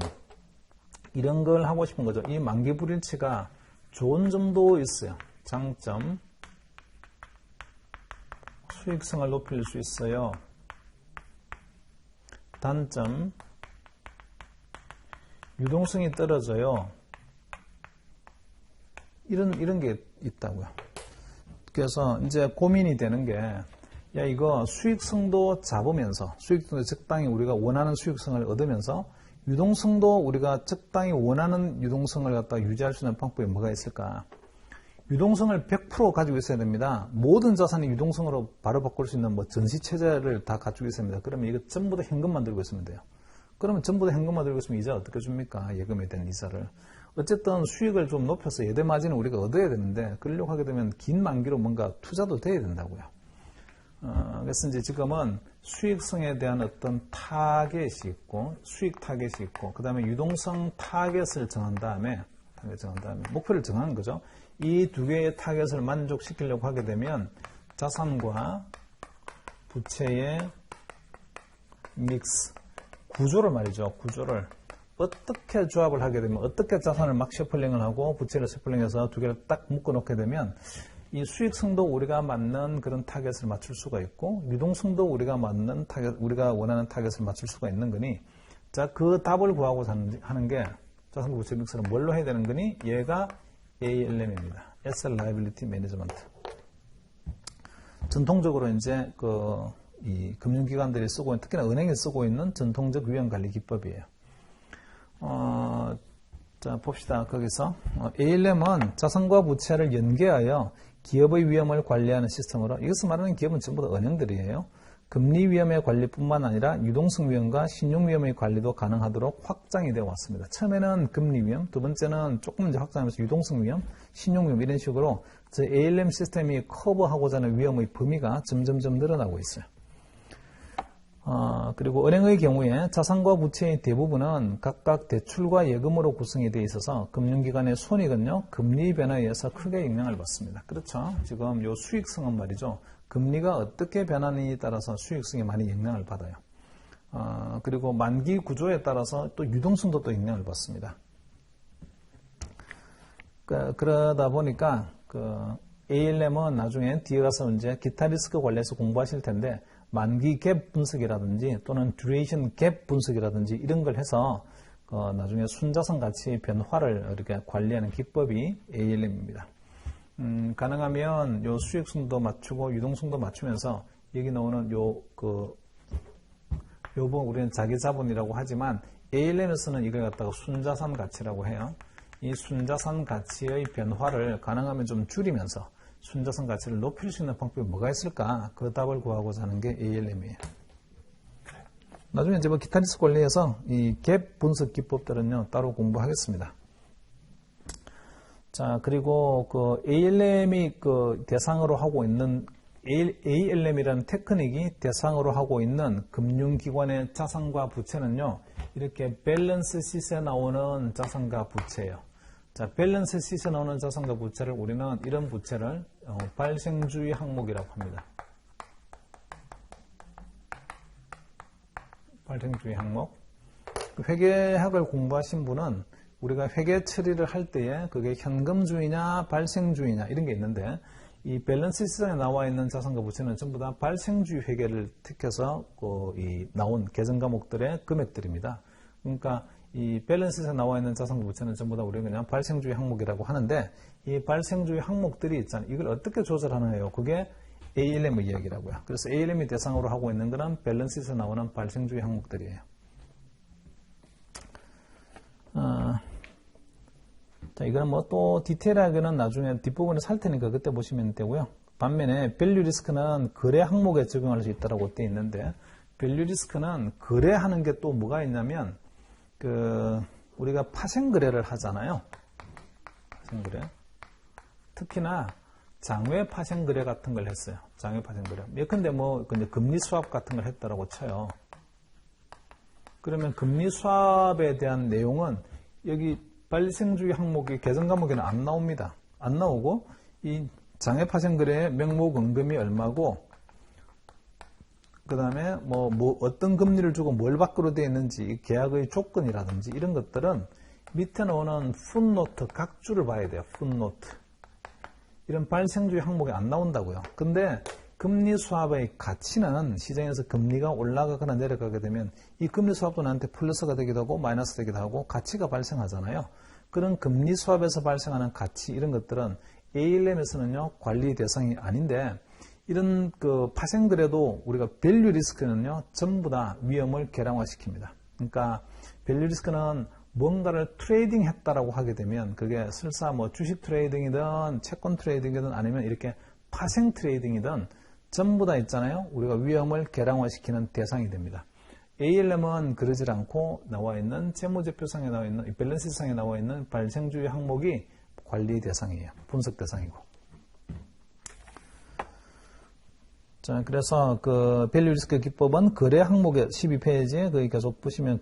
이런 걸 하고 싶은 거죠. 이 만기 불일치가 좋은 점도 있어요. 장점, 수익성을 높일 수 있어요. 단점, 유동성이 떨어져요. 이런 게 있다고요. 그래서 이제 고민이 되는 게, 야, 이거 수익성도 잡으면서, 수익성도 적당히 우리가 원하는 수익성을 얻으면서, 유동성도 우리가 적당히 원하는 유동성을 갖다가 유지할 수 있는 방법이 뭐가 있을까? 유동성을 100% 가지고 있어야 됩니다. 모든 자산이 유동성으로 바로 바꿀 수 있는 뭐 전시체제를 다 가지고 있어야 됩니다. 그러면 이거 전부 다 현금만 들고 있으면 돼요. 그러면 전부 다 현금만 들고 있으면 이자 어떻게 줍니까? 예금에 대한 이자를. 어쨌든 수익을 좀 높여서 예대마진을 우리가 얻어야 되는데, 그러려고 하게 되면 긴 만기로 뭔가 투자도 돼야 된다고요. 그래서 이제 지금은 수익성에 대한 어떤 타겟이 있고, 수익 타겟이 있고, 그 다음에 유동성 타겟을 정한 다음에, 목표를 정하는 거죠. 이 두 개의 타겟을 만족시키려고 하게 되면, 자산과 부채의 믹스, 구조를 말이죠. 구조를 어떻게 조합을 하게 되면, 어떻게 자산을 막 셔플링을 하고 부채를 셔플링해서 두 개를 딱 묶어 놓게 되면 이 수익성도 우리가 맞는 그런 타겟을 맞출 수가 있고, 유동성도 우리가 맞는 타겟, 우리가 원하는 타겟을 맞출 수가 있는 거니, 자, 그 답을 구하고자 하는 게 자산 부채 믹스를 뭘로 해야 되는 거니? 얘가 ALM입니다. Asset Liability Management. 전통적으로 이제 이 금융기관들이 쓰고 있는, 특히나 은행이 쓰고 있는 전통적 위험관리 기법이에요. 자, 봅시다. 거기서 ALM은 자산과 부채를 연계하여 기업의 위험을 관리하는 시스템으로, 이것을 말하는 기업은 전부 다 은행들이에요. 금리 위험의 관리뿐만 아니라 유동성 위험과 신용 위험의 관리도 가능하도록 확장이 되어 왔습니다. 처음에는 금리 위험, 두 번째는 조금 이제 확장하면서 유동성 위험, 신용 위험 이런 식으로 저 ALM 시스템이 커버하고자 하는 위험의 범위가 점점점 늘어나고 있어요. 그리고 은행의 경우에 자산과 부채의 대부분은 각각 대출과 예금으로 구성이 되어 있어서 금융기관의 손익은요, 금리 변화에 의해서 크게 영향을 받습니다. 그렇죠. 지금 요 수익성은 말이죠. 금리가 어떻게 변하느냐에 따라서 수익성이 많이 영향을 받아요. 그리고 만기 구조에 따라서 또 유동성도 또 영향을 받습니다. 그러다 보니까 ALM은 나중에 뒤에 가서 이제 기타 리스크 관련해서 공부하실 텐데, 만기 갭 분석이라든지 또는 듀레이션 갭 분석이라든지 이런 걸 해서 나중에 순자산 가치 변화를 이렇게 관리하는 기법이 ALM입니다. 가능하면 요 수익성도 맞추고 유동성도 맞추면서 여기 나오는 요거 우리는 자기 자본이라고 하지만 ALM에서는 이걸 갖다가 순자산 가치라고 해요. 이 순자산 가치의 변화를 가능하면 좀 줄이면서 순자산 가치를 높일 수 있는 방법이 뭐가 있을까? 그 답을 구하고자 하는 게 ALM이에요. 나중에 이제 기타 리스크 관리에서 이 갭 분석 기법들은요, 따로 공부하겠습니다. 자, 그리고 ALM이 대상으로 하고 있는 ALM이라는 테크닉이 대상으로 하고 있는 금융기관의 자산과 부채는요, 이렇게 밸런스 시트에 나오는 자산과 부채예요. 자, 밸런스 시트에 나오는 자산과 부채를 우리는 이런 부채를 발생주의 항목이라고 합니다. 발생주의 항목. 회계학을 공부하신 분은 우리가 회계 처리를 할 때에 그게 현금주의냐 발생주의냐 이런 게 있는데, 이 밸런스 시트에 나와 있는 자산과 부채는 전부 다 발생주의 회계를 택해서 나온 계정 과목들의 금액들입니다. 그러니까 이 밸런스 시트에 나와 있는 자산과 부채는 전부 다 우리가 그냥 발생주의 항목이라고 하는데, 이 발생주의 항목들이 있잖아요. 이걸 어떻게 조절하느냐요? 그게 ALM의 이야기라고요. 그래서 ALM이 대상으로 하고 있는 거는 밸런스 시트에 나오는 발생주의 항목들이에요. 자, 이거는 뭐 또 디테일하게는 나중에 뒷부분에 살 테니까 그때 보시면 되고요. 반면에 밸류 리스크는 거래 항목에 적용할 수 있다고 되어 있는데, 밸류 리스크는 거래하는 게 또 뭐가 있냐면, 우리가 파생 거래를 하잖아요. 파생 거래. 특히나 장외 파생 거래 같은 걸 했어요. 장외 파생 거래. 예컨대 근데 금리 수합 같은 걸 했다라고 쳐요. 그러면 금리 수합에 대한 내용은 여기 발생주의 항목이 계정 과목에는 안 나옵니다. 안 나오고, 이 장외 파생 거래의 명목 은금이 얼마고, 그 다음에 어떤 금리를 주고 뭘 받기로 되어 있는지, 계약의 조건이라든지 이런 것들은 밑에 나오는 풋노트 각주를 봐야 돼요. 풋노트. 이런 발생주의 항목이 안 나온다고요. 근데 금리 수합의 가치는 시장에서 금리가 올라가거나 내려가게 되면 이 금리 수합도 나한테 플러스가 되기도 하고 마이너스 되기도 하고 가치가 발생하잖아요. 그런 금리 수합에서 발생하는 가치, 이런 것들은 ALM에서는요 관리 대상이 아닌데, 이런 파생 거래도 우리가 밸류 리스크는요 전부 다 위험을 계량화시킵니다. 그러니까 밸류 리스크는 뭔가를 트레이딩 했다라고 하게 되면 그게 설사 주식 트레이딩이든 채권 트레이딩이든 아니면 이렇게 파생 트레이딩이든 전부 다 있잖아요. 우리가 위험을 계량화시키는 대상이 됩니다. ALM은 그러질 않고 나와 있는 재무제표상에 나와 있는 이 밸런스상에 나와 있는 발생주의 항목이 관리 대상이에요. 분석 대상이고. 자, 그래서 밸류 리스크 기법은 거래 항목의 12페이지에 거기 계속 보시면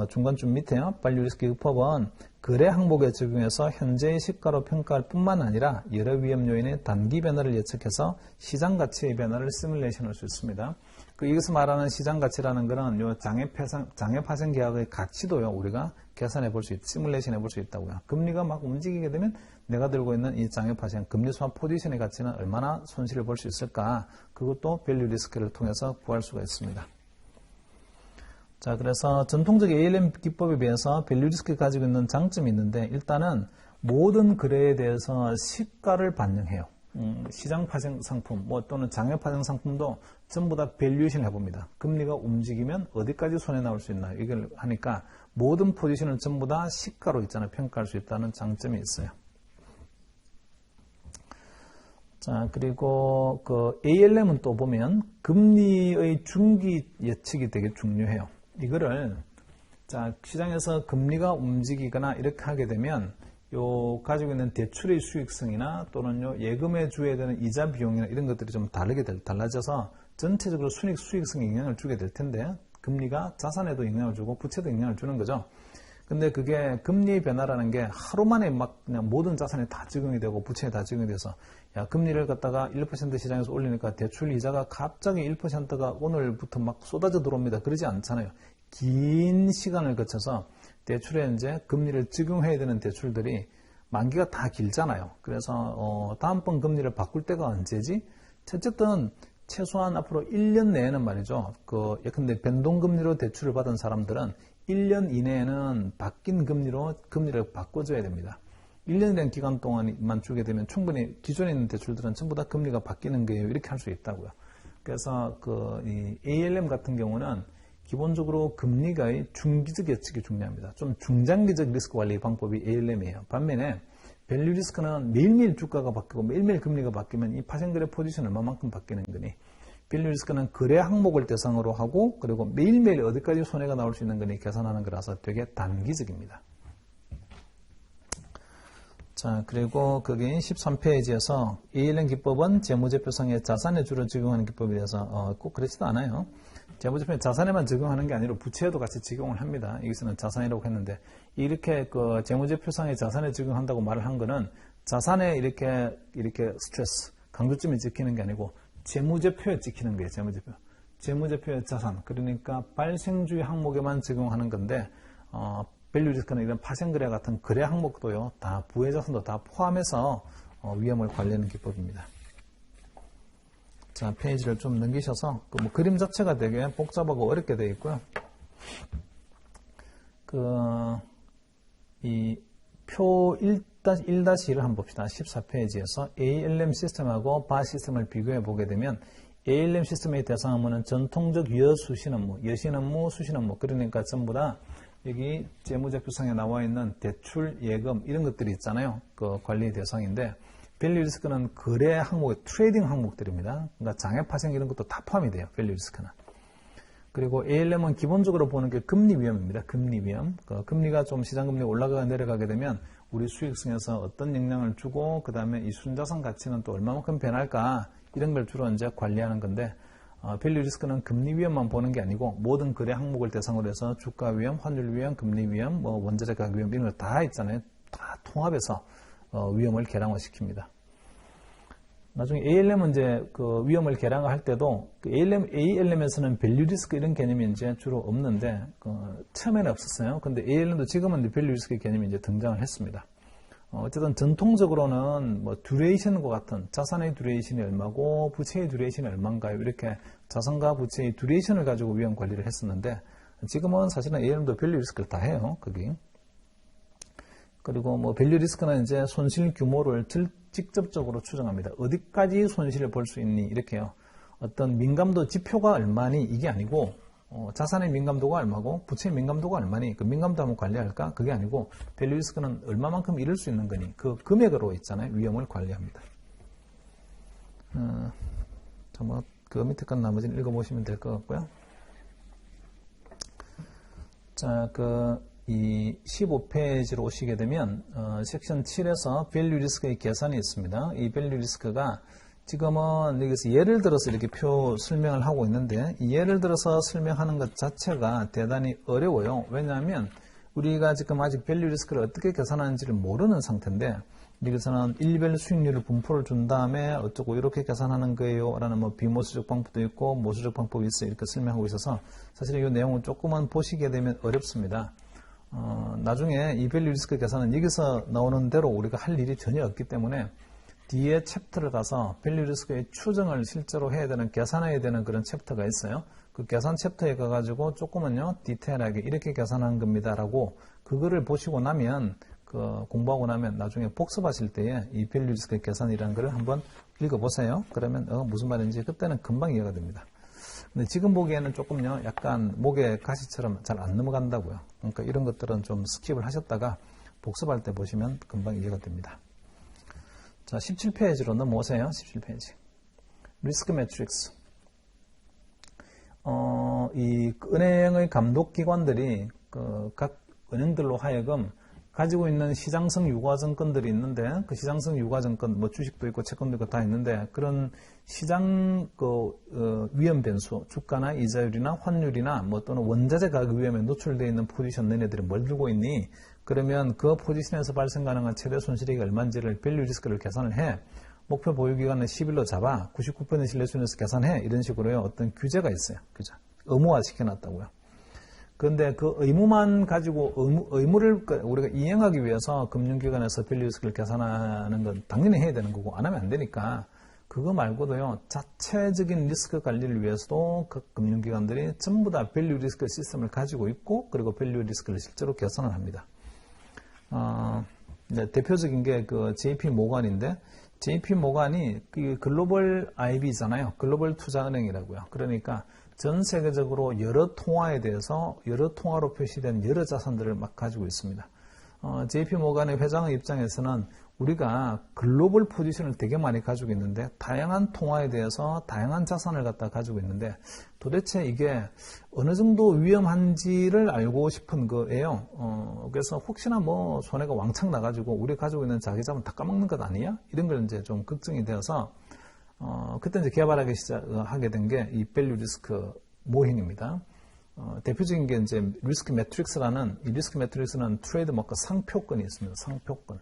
중간쯤 밑에요. 밸류 리스크 기법은 거래 항목에 적용해서 현재의 시가로 평가할 뿐만 아니라 여러 위험 요인의 단기 변화를 예측해서 시장 가치의 변화를 시뮬레이션 할 수 있습니다. 여기서 말하는 시장 가치라는 것은 요 장외 파생 계약의 가치도요, 우리가 계산해 볼 수 시뮬레이션 해 볼 수 있다고요. 금리가 막 움직이게 되면 내가 들고 있는 이 장외 파생 금리 수합 포지션의 가치는 얼마나 손실을 볼 수 있을까? 그것도 밸류 리스크를 통해서 구할 수가 있습니다. 자, 그래서 전통적 ALM 기법에 비해서 밸류 리스크가 가지고 있는 장점이 있는데, 일단은 모든 거래에 대해서 시가를 반영해요. 시장 파생 상품 또는 장외 파생 상품도 전부 다 밸류에이션을 해봅니다. 금리가 움직이면 어디까지 손해 나올 수 있나, 이걸 하니까 모든 포지션을 전부 다 시가로 있잖아요. 평가할 수 있다는 장점이 있어요. 자, 그리고 ALM은 또 보면 금리의 중기 예측이 되게 중요해요. 이거를 시장에서 금리가 움직이거나 이렇게 하게 되면 가지고 있는 대출의 수익성이나 또는 예금에 줘야 되는 이자 비용이나 이런 것들이 좀 달라져서 전체적으로 수익성에 영향을 주게 될 텐데, 금리가 자산에도 영향을 주고 부채도 영향을 주는 거죠. 근데 그게 금리의 변화라는 게 하루 만에 그냥 모든 자산에 다 적용이 되고 부채에 다 적용이 돼서, 금리를 갖다가 1% 시장에서 올리니까 대출 이자가 갑자기 1%가 오늘부터 막 쏟아져 들어옵니다. 그러지 않잖아요. 긴 시간을 거쳐서 대출에 이제 금리를 적용해야 되는 대출들이 만기가 다 길잖아요. 그래서 다음번 금리를 바꿀 때가 언제지? 어쨌든 최소한 앞으로 1년 내에는 말이죠. 예컨대 변동금리로 대출을 받은 사람들은 1년 이내에는 바뀐 금리를 바꿔줘야 됩니다. 1년이라는 기간 동안만 주게 되면 충분히 기존에 있는 대출들은 전부 다 금리가 바뀌는 거예요. 이렇게 할 수 있다고요. 그래서 이 ALM 같은 경우는 기본적으로 금리가 중기적 예측이 중요합니다. 좀 중장기적 리스크 관리 방법이 ALM이에요. 반면에 밸류 리스크는 매일매일 주가가 바뀌고 매일매일 금리가 바뀌면 이 파생거래 포지션 얼마만큼 바뀌는 거니, 밸류 리스크는 거래 항목을 대상으로 하고 그리고 매일매일 어디까지 손해가 나올 수 있는 거니 계산하는 거라서 되게 단기적입니다. 자, 그리고 거기 13페이지에서 ALM 기법은 재무제표상의 자산에 주로 적용하는 기법이라서 꼭 그렇지도 않아요. 재무제표는 자산에만 적용하는 게 아니라 부채에도 같이 적용을 합니다. 여기서는 자산이라고 했는데 이렇게 그 재무제표상의 자산에 적용한다고 말을 한 거는 자산에 이렇게 스트레스, 강조점이 찍히는 게 아니고 재무제표에 찍히는 거예요. 재무제표의 자산. 그러니까 발생주의 항목에만 적용하는 건데 밸류 리스크는 이런 파생거래 같은 거래 항목도요, 다 부의자산도 다 포함해서 위험을 관리하는 기법입니다. 자, 페이지를 좀 넘기셔서 뭐 그림 자체가 되게 복잡하고 어렵게 되어 있고요. 이 표 1-1을 한번 봅시다. 14페이지에서 ALM 시스템하고 바 시스템을 비교해 보게 되면 ALM 시스템의 대상 업무는 전통적 여수신 업무, 여신 업무, 수신 업무, 그러니까 전부 다 여기 재무제표상에 나와 있는 대출, 예금 이런 것들이 있잖아요. 그 관리 대상인데 밸류 리스크는 거래 항목, 트레이딩 항목들입니다. 그러니까 장애 파생 이런 것도 다 포함이 돼요. 밸류 리스크는. 그리고 ALM은 기본적으로 보는 게 금리 위험입니다. 금리 위험. 그 금리가 좀 시장금리가 올라가고 내려가게 되면 우리 수익성에서 어떤 영향을 주고 그 다음에 이 순자산 가치는 또 얼마만큼 변할까 이런 걸 주로 이제 관리하는 건데 밸류 리스크는 금리 위험만 보는 게 아니고 모든 거래 항목을 대상으로 해서 주가 위험, 환율 위험, 금리 위험, 뭐 원자재 가격 위험 이런 거 다 있잖아요. 다 통합해서 위험을 계량화시킵니다. 나중에 ALM은 이제 그 위험을 계량화할 때도 그 ALM에서는 밸류 리스크 이런 개념이 이제 주로 없는데 처음에는 없었어요. 근데 ALM도 지금은 밸류 리스크 개념이 이제 등장을 했습니다. 어쨌든 전통적으로는 뭐 듀레이션과 같은 자산의 듀레이션이 얼마고 부채의 듀레이션이 얼마인가요? 이렇게 자산과 부채의 듀레이션을 가지고 위험 관리를 했었는데 지금은 사실은 ALM도 밸류 리스크를 다 해요. 거기. 그리고 뭐 밸류 리스크는 이제 손실 규모를 직접적으로 추정합니다. 어디까지 손실을 볼 수 있니? 이렇게요. 어떤 민감도 지표가 얼마니? 이게 아니고 자산의 민감도가 얼마고 부채의 민감도가 얼마니? 그 민감도 한번 관리할까? 그게 아니고 밸류 리스크는 얼마만큼 잃을 수 있는 거니? 그 금액으로 있잖아요. 위험을 관리합니다. 뭐 그 밑에 건 나머지는 읽어보시면 될 것 같고요. 자, 이 15페이지로 오시게 되면 섹션 7에서 밸류 리스크의 계산이 있습니다. 이 밸류 리스크가 지금은 여기서 예를 들어서 이렇게 표 설명을 하고 있는데 이 예를 들어서 설명하는 것 자체가 대단히 어려워요. 왜냐하면 우리가 지금 아직 밸류 리스크를 어떻게 계산하는지를 모르는 상태인데 여기서는 일별 수익률을 분포를 준 다음에 어쩌고 이렇게 계산하는 거예요 라는 뭐 비모수적 방법도 있고 모수적 방법이 있어요. 이렇게 설명하고 있어서 사실 이 내용을 조금만 보시게 되면 어렵습니다. 나중에 이 밸류 리스크 계산은 여기서 나오는 대로 우리가 할 일이 전혀 없기 때문에 뒤에 챕터를 가서 밸류 리스크의 추정을 실제로 해야 되는, 계산해야 되는 그런 챕터가 있어요. 그 계산 챕터에 가가지고 조금은요, 디테일하게 이렇게 계산한 겁니다 라고 그거를 보시고 나면, 공부하고 나면 나중에 복습하실 때에 이 밸류 리스크 계산이라는 걸 한번 읽어보세요. 그러면 무슨 말인지 그때는 금방 이해가 됩니다. 근데 지금 보기에는 조금요, 약간 목에 가시처럼 잘 안 넘어간다고요. 그러니까 이런 것들은 좀 스킵을 하셨다가 복습할 때 보시면 금방 이해가 됩니다. 자, 17페이지로 넘어오세요. 17페이지. 리스크 매트릭스. 이 은행의 감독기관들이 각 은행들로 하여금 가지고 있는 시장성 유가증권들이 있는데 그 시장성 유가증권 뭐 주식도 있고 채권도 있고 다 있는데 그런 시장 위험 변수 주가나 이자율이나 환율이나 뭐 또는 원자재 가격 위험에 노출되어 있는 포지션 너네들이 뭘 들고 있니? 그러면 그 포지션에서 발생 가능한 최대 손실액이 얼마인지를 밸류 리스크를 계산을 해. 목표 보유기간은 10일로 잡아 99% 신뢰수준에서 계산해. 이런 식으로요. 어떤 규제가 있어요. 규제. 의무화 시켜놨다고요. 그런데 그 의무만 가지고 의무를 우리가 이행하기 위해서 금융기관에서 밸류 리스크를 계산하는 건 당연히 해야 되는 거고 안 하면 안 되니까 그거 말고도요. 자체적인 리스크 관리를 위해서도 각 금융기관들이 전부 다 밸류 리스크 시스템을 가지고 있고 그리고 밸류 리스크를 실제로 계산을 합니다. 이제 대표적인 게 그 JP 모간인데 JP 모간이 그 글로벌 IB잖아요. 글로벌 투자은행이라고요. 그러니까 전 세계적으로 여러 통화에 대해서 여러 통화로 표시된 여러 자산들을 막 가지고 있습니다. JP 모간의 회장의 입장에서는 우리가 글로벌 포지션을 되게 많이 가지고 있는데 다양한 통화에 대해서 다양한 자산을 갖다 가지고 있는데 도대체 이게 어느 정도 위험한지를 알고 싶은 거예요. 그래서 혹시나 뭐 손해가 왕창 나가지고 우리 가지고 있는 자기 자본 다 까먹는 것 아니야? 이런 걸 이제 좀 걱정이 되어서 그때 이제 개발하기 시작하게 된 게 이 밸류 리스크 모형입니다. 대표적인 게 이제 리스크 매트릭스라는 이 리스크 매트릭스는 트레이드마크 상표권이 있습니다. 상표권.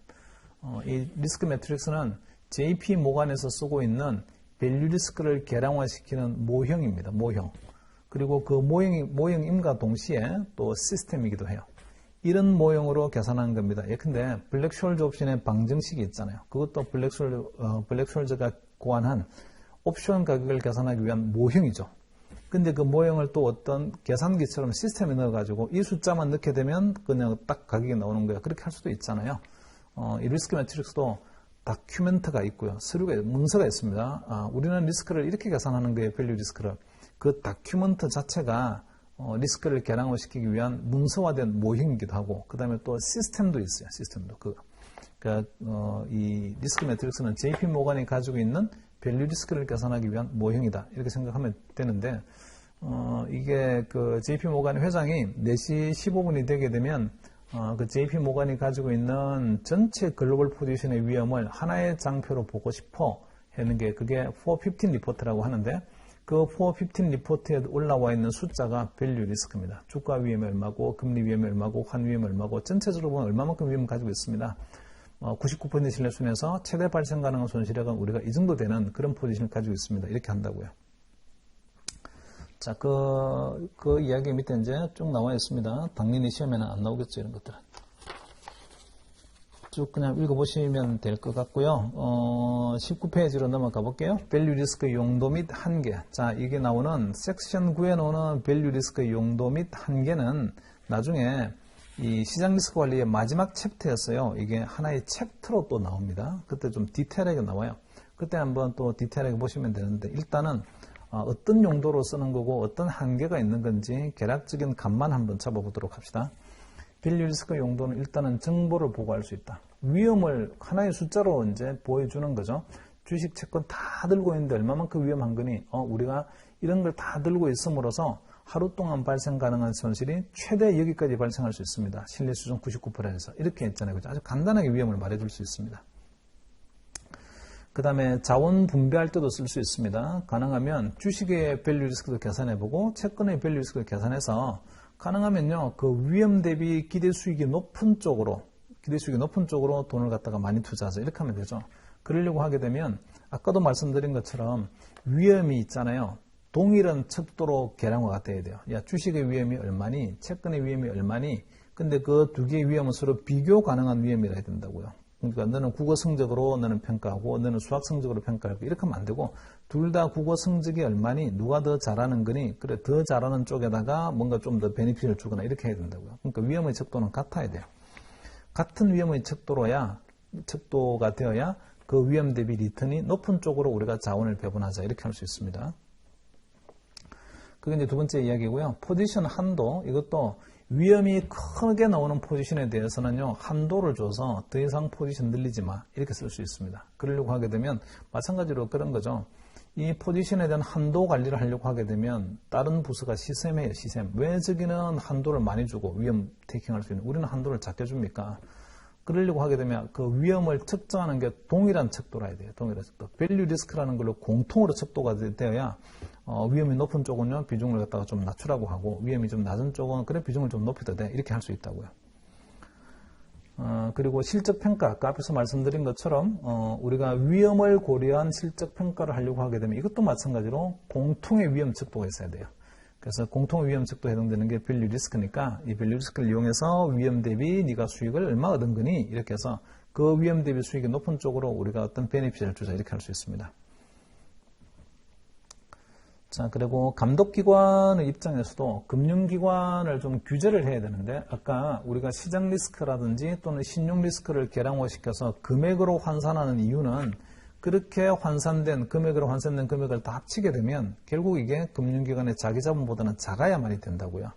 이 리스크 매트릭스는 JP 모간에서 쓰고 있는 밸류 리스크를 계량화시키는 모형입니다. 모형. 그리고 그 모형임과 동시에 또 시스템이기도 해요. 이런 모형으로 계산한 겁니다. 예컨대 블랙숄저 옵션의 방정식이 있잖아요. 그것도 블랙숄저가 고안한 옵션 가격을 계산하기 위한 모형이죠. 근데 그 모형을 또 어떤 계산기처럼 시스템에 넣어가지고 이 숫자만 넣게 되면 그냥 딱 가격이 나오는 거예요. 그렇게 할 수도 있잖아요. 이 리스크 매트릭스도 다큐멘트가 있고요. 서류가, 문서가 있습니다. 우리는 리스크를 이렇게 계산하는 거예요. 밸류 리스크를. 그 다큐멘트 자체가 리스크를 계량화시키기 위한 문서화된 모형이기도 하고, 그 다음에 또 시스템도 있어요. 시스템도. 이 리스크 매트릭스는 JP 모간이 가지고 있는 밸류 리스크를 계산하기 위한 모형이다. 이렇게 생각하면 되는데, 이게 그 JP 모간의 회장이 4시 15분이 되게 되면, 그 JP 모간이 가지고 있는 전체 글로벌 포지션의 위험을 하나의 장표로 보고 싶어 하는 게 그게 415 리포트라고 하는데, 그 415 리포트에 올라와 있는 숫자가 밸류 리스크입니다. 주가 위험이 얼마고, 금리 위험이 얼마고, 환 위험이 얼마고, 전체적으로 보면 얼마만큼 위험을 가지고 있습니다. 99% 신뢰수면에서 최대 발생 가능한 손실액은 우리가 이 정도 되는 그런 포지션을 가지고 있습니다. 이렇게 한다고요. 자, 그 이야기 밑에 이제 쭉 나와 있습니다. 당연히 시험에는 안 나오겠죠, 이런 것들은. 쭉 그냥 읽어보시면 될 것 같고요. 19페이지로 넘어가 볼게요. 밸류 리스크 용도 및 한계. 자, 이게 나오는 섹션 9에 나오는 밸류 리스크 용도 및 한계는 나중에 이 시장 리스크 관리의 마지막 챕터였어요. 이게 하나의 챕터로 또 나옵니다. 그때 좀 디테일하게 나와요. 그때 한번 또 디테일하게 보시면 되는데, 일단은 어떤 용도로 쓰는 거고 어떤 한계가 있는 건지 개략적인 감만 한번 잡아보도록 합시다. 밸류 리스크 용도는 일단은 정보를 보고할 수 있다. 위험을 하나의 숫자로 이제 보여주는 거죠. 주식 채권 다 들고 있는데 얼마만큼 위험한 거니? 우리가 이런 걸 다 들고 있음으로써 하루 동안 발생 가능한 손실이 최대 여기까지 발생할 수 있습니다. 신뢰 수준 99%에서 이렇게 했잖아요. 그죠? 아주 간단하게 위험을 말해줄 수 있습니다. 그 다음에 자원 분배할 때도 쓸 수 있습니다. 가능하면 주식의 밸류 리스크도 계산해보고 채권의 밸류 리스크도 계산해서 가능하면요, 그 위험 대비 기대 수익이 높은 쪽으로 돈을 갖다가 많이 투자하자. 이렇게 하면 되죠. 그러려고 하게 되면 아까도 말씀드린 것처럼 위험이 있잖아요. 동일한 척도로 계량화가 돼야 돼요. 야, 주식의 위험이 얼마니? 채권의 위험이 얼마니? 근데 그 두 개의 위험은 서로 비교 가능한 위험이라 해야 된다고요. 그러니까 너는 국어 성적으로 너는 평가하고 너는 수학 성적으로 평가하고 이렇게 하면 안 되고 둘 다 국어 성적이 얼마니? 누가 더 잘하는 거니? 그래, 더 잘하는 쪽에다가 뭔가 좀 더 베니핏을 주거나 이렇게 해야 된다고요. 그러니까 위험의 척도는 같아야 돼요. 같은 위험의 척도가 되어야 그 위험 대비 리턴이 높은 쪽으로 우리가 자원을 배분하자. 이렇게 할 수 있습니다. 그게 이제 두 번째 이야기고요. 포지션 한도, 이것도 위험이 크게 나오는 포지션에 대해서는요, 한도를 줘서 더 이상 포지션 늘리지 마. 이렇게 쓸 수 있습니다. 그러려고 하게 되면 마찬가지로 그런 거죠. 이 포지션에 대한 한도 관리를 하려고 하게 되면 다른 부서가 시샘이에요, 시샘. 왜 저기는 한도를 많이 주고 위험 테이킹할 수 있는, 우리는 한도를 작게 줍니까? 그러려고 하게 되면 그 위험을 측정하는 게 동일한 척도라 해야 돼요. 동일한 척도. 밸류 리스크라는 걸로 공통으로 척도가 되어야 위험이 높은 쪽은요, 비중을 갖다가 좀 낮추라고 하고, 위험이 좀 낮은 쪽은 그래 비중을 좀 높여도 돼. 이렇게 할 수 있다고요. 그리고 실적평가, 아까 앞에서 말씀드린 것처럼 우리가 위험을 고려한 실적평가를 하려고 하게 되면 이것도 마찬가지로 공통의 위험 척도가 있어야 돼요. 그래서 공통의 위험 척도에 해당되는 게 밸류 리스크니까 이 밸류 리스크를 이용해서 위험 대비 네가 수익을 얼마 얻은 거니? 이렇게 해서 그 위험 대비 수익이 높은 쪽으로 우리가 어떤 베네핏을 주자. 이렇게 할 수 있습니다. 자, 그리고 감독기관의 입장에서도 금융기관을 좀 규제를 해야 되는데, 아까 우리가 시장 리스크라든지 또는 신용 리스크를 계량화시켜서 금액으로 환산하는 이유는 그렇게 금액으로 환산된 금액을 다 합치게 되면 결국 이게 금융기관의 자기 자본보다는 작아야만이 된다고요.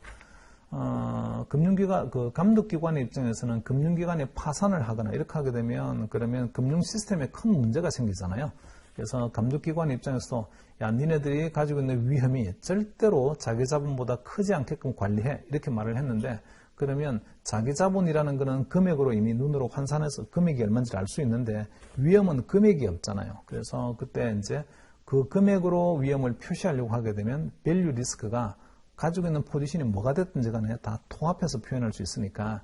금융기관, 감독기관의 입장에서는 금융기관이 파산을 하거나 이렇게 하게 되면, 그러면 금융 시스템에 큰 문제가 생기잖아요. 그래서 감독기관 입장에서도, 야, 니네들이 가지고 있는 위험이 절대로 자기 자본보다 크지 않게끔 관리해. 이렇게 말을 했는데, 그러면 자기 자본이라는 거는 금액으로 이미 눈으로 환산해서 금액이 얼마인지 알 수 있는데, 위험은 금액이 없잖아요. 그래서 그때 이제 그 금액으로 위험을 표시하려고 하게 되면, 밸류 리스크가 가지고 있는 포지션이 뭐가 됐든지 간에 다 통합해서 표현할 수 있으니까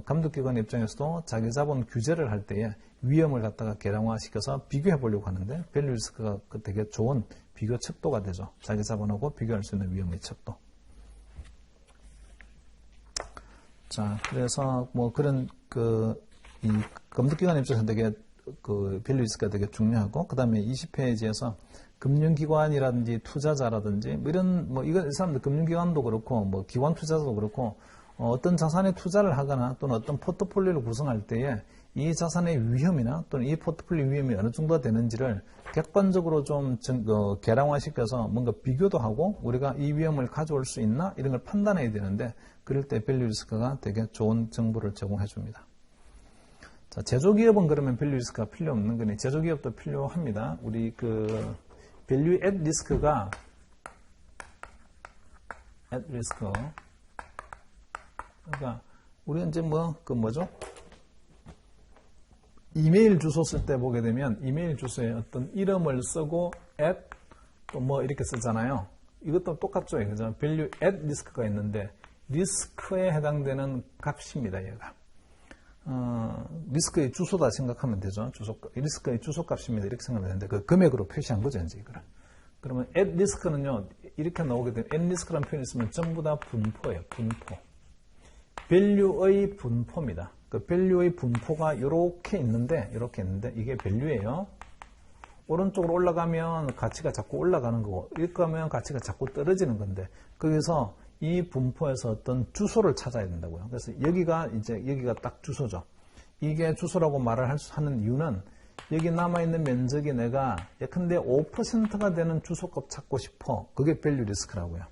감독기관 입장에서도 자기 자본 규제를 할 때에 위험을 갖다가 계량화시켜서 비교해 보려고 하는데 밸류 리스크가 되게 좋은 비교 척도가 되죠. 자기 자본하고 비교할 수 있는 위험의 척도. 자, 그래서 뭐 그런 이 감독기관 입장에서 되게 밸류 리스크가 되게 중요하고 그 다음에 20페이지에서 금융기관이라든지 투자자라든지 이 사람들 금융기관도 그렇고 뭐 기관 투자자도 그렇고 어떤 자산에 투자를 하거나 또는 어떤 포트폴리오를 구성할 때에 이 자산의 위험이나 또는 이 포트폴리오 위험이 어느 정도가 되는지를 객관적으로 좀 계량화시켜서 뭔가 비교도 하고 우리가 이 위험을 가져올 수 있나 이런 걸 판단해야 되는데 그럴 때 밸류 리스크가 되게 좋은 정보를 제공해 줍니다. 자, 제조기업은 그러면 밸류 리스크가 필요 없는 거니 제조기업도 필요합니다. 우리 밸류 앳 리스크가 앳 리스크 그러니까 우리 이제 뭐죠? 이메일 주소 쓸 때 보게 되면 이메일 주소에 어떤 이름을 쓰고 앳 또 뭐 이렇게 쓰잖아요. 이것도 똑같죠. 그죠? 밸류 앳 리스크가 있는데 리스크에 해당되는 값입니다. 얘가. 리스크의 주소다 생각하면 되죠. 리스크의 주소값입니다. 이렇게 생각하면 되는데 그 금액으로 표시한 거죠. 이제 이거를. 그러면 앳 리스크는요. 이렇게 나오게 되면 앳 리스크라는 표현이 있으면 전부 다 분포예요. 분포. 밸류의 분포입니다. 그 밸류의 분포가 이렇게 있는데 이게 밸류예요. 오른쪽으로 올라가면 가치가 자꾸 올라가는 거고 이렇게 하면 가치가 자꾸 떨어지는 건데 거기서 이 분포에서 어떤 주소를 찾아야 된다고요. 그래서 여기가 딱 주소죠. 이게 주소라고 말을 하는 이유는 여기 남아있는 면적이 내가 예컨대 5%가 되는 주소값 찾고 싶어. 그게 밸류 리스크라고요.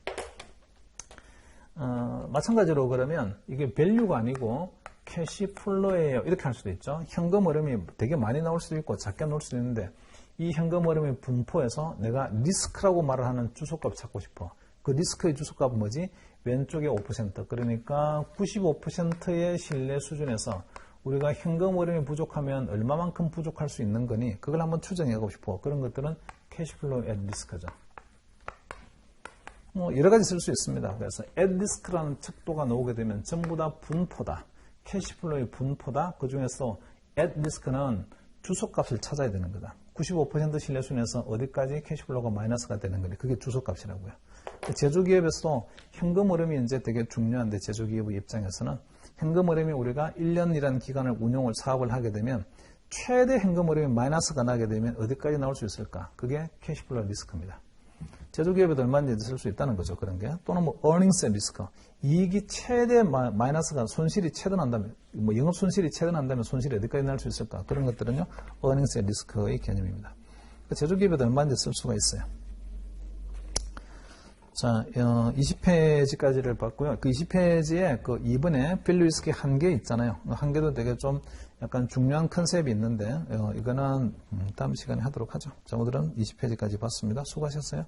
마찬가지로 그러면 이게 밸류가 아니고 캐시 플로예요. 이렇게 할 수도 있죠. 현금 흐름이 되게 많이 나올 수도 있고 작게 나올 수도 있는데 이 현금 흐름의 분포에서 내가 리스크라고 말을 하는 주소값 찾고 싶어. 그 리스크의 주소값은 뭐지? 왼쪽에 5%. 그러니까 95%의 신뢰 수준에서 우리가 현금 흐름이 부족하면 얼마만큼 부족할 수 있는 거니 그걸 한번 추정해보고 싶어. 그런 것들은 캐시플로우 앳 리스크죠. 여러 가지 쓸 수 있습니다. 그래서 앳 리스크라는 척도가 나오게 되면 전부 다 분포다. 캐시플로우의 분포다. 그 중에서 앳 리스크는 주소값을 찾아야 되는 거다. 95% 신뢰 수준에서 어디까지 캐시플로우가 마이너스가 되는 거니 그게 주소값이라고요. 제조기업에서도 현금 흐름이 이제 되게 중요한데 제조기업의 입장에서는 현금 흐름이 우리가 1년이라는 기간을 사업을 하게 되면 최대 현금 흐름이 마이너스가 나게 되면 어디까지 나올 수 있을까? 그게 캐시플로우 리스크입니다. 제조기업에도 얼마든지 쓸 수 있다는 거죠. 그런 게. 또는 earnings 리스크. 이익이 최대 마이너스가 손실이 최대난다면 영업 손실이 최대난다면 손실이 어디까지 날 수 있을까? 그런 것들은요. earnings 리스크의 개념입니다. 제조기업에도 얼마든지 쓸 수가 있어요. 자, 20페이지까지를 봤고요. 그 20페이지에 그 2번에 밸류 리스크의 한계 있잖아요. 한계도 되게 좀 약간 중요한 컨셉이 있는데, 이거는 다음 시간에 하도록 하죠. 자, 오늘은 20페이지까지 봤습니다. 수고하셨어요.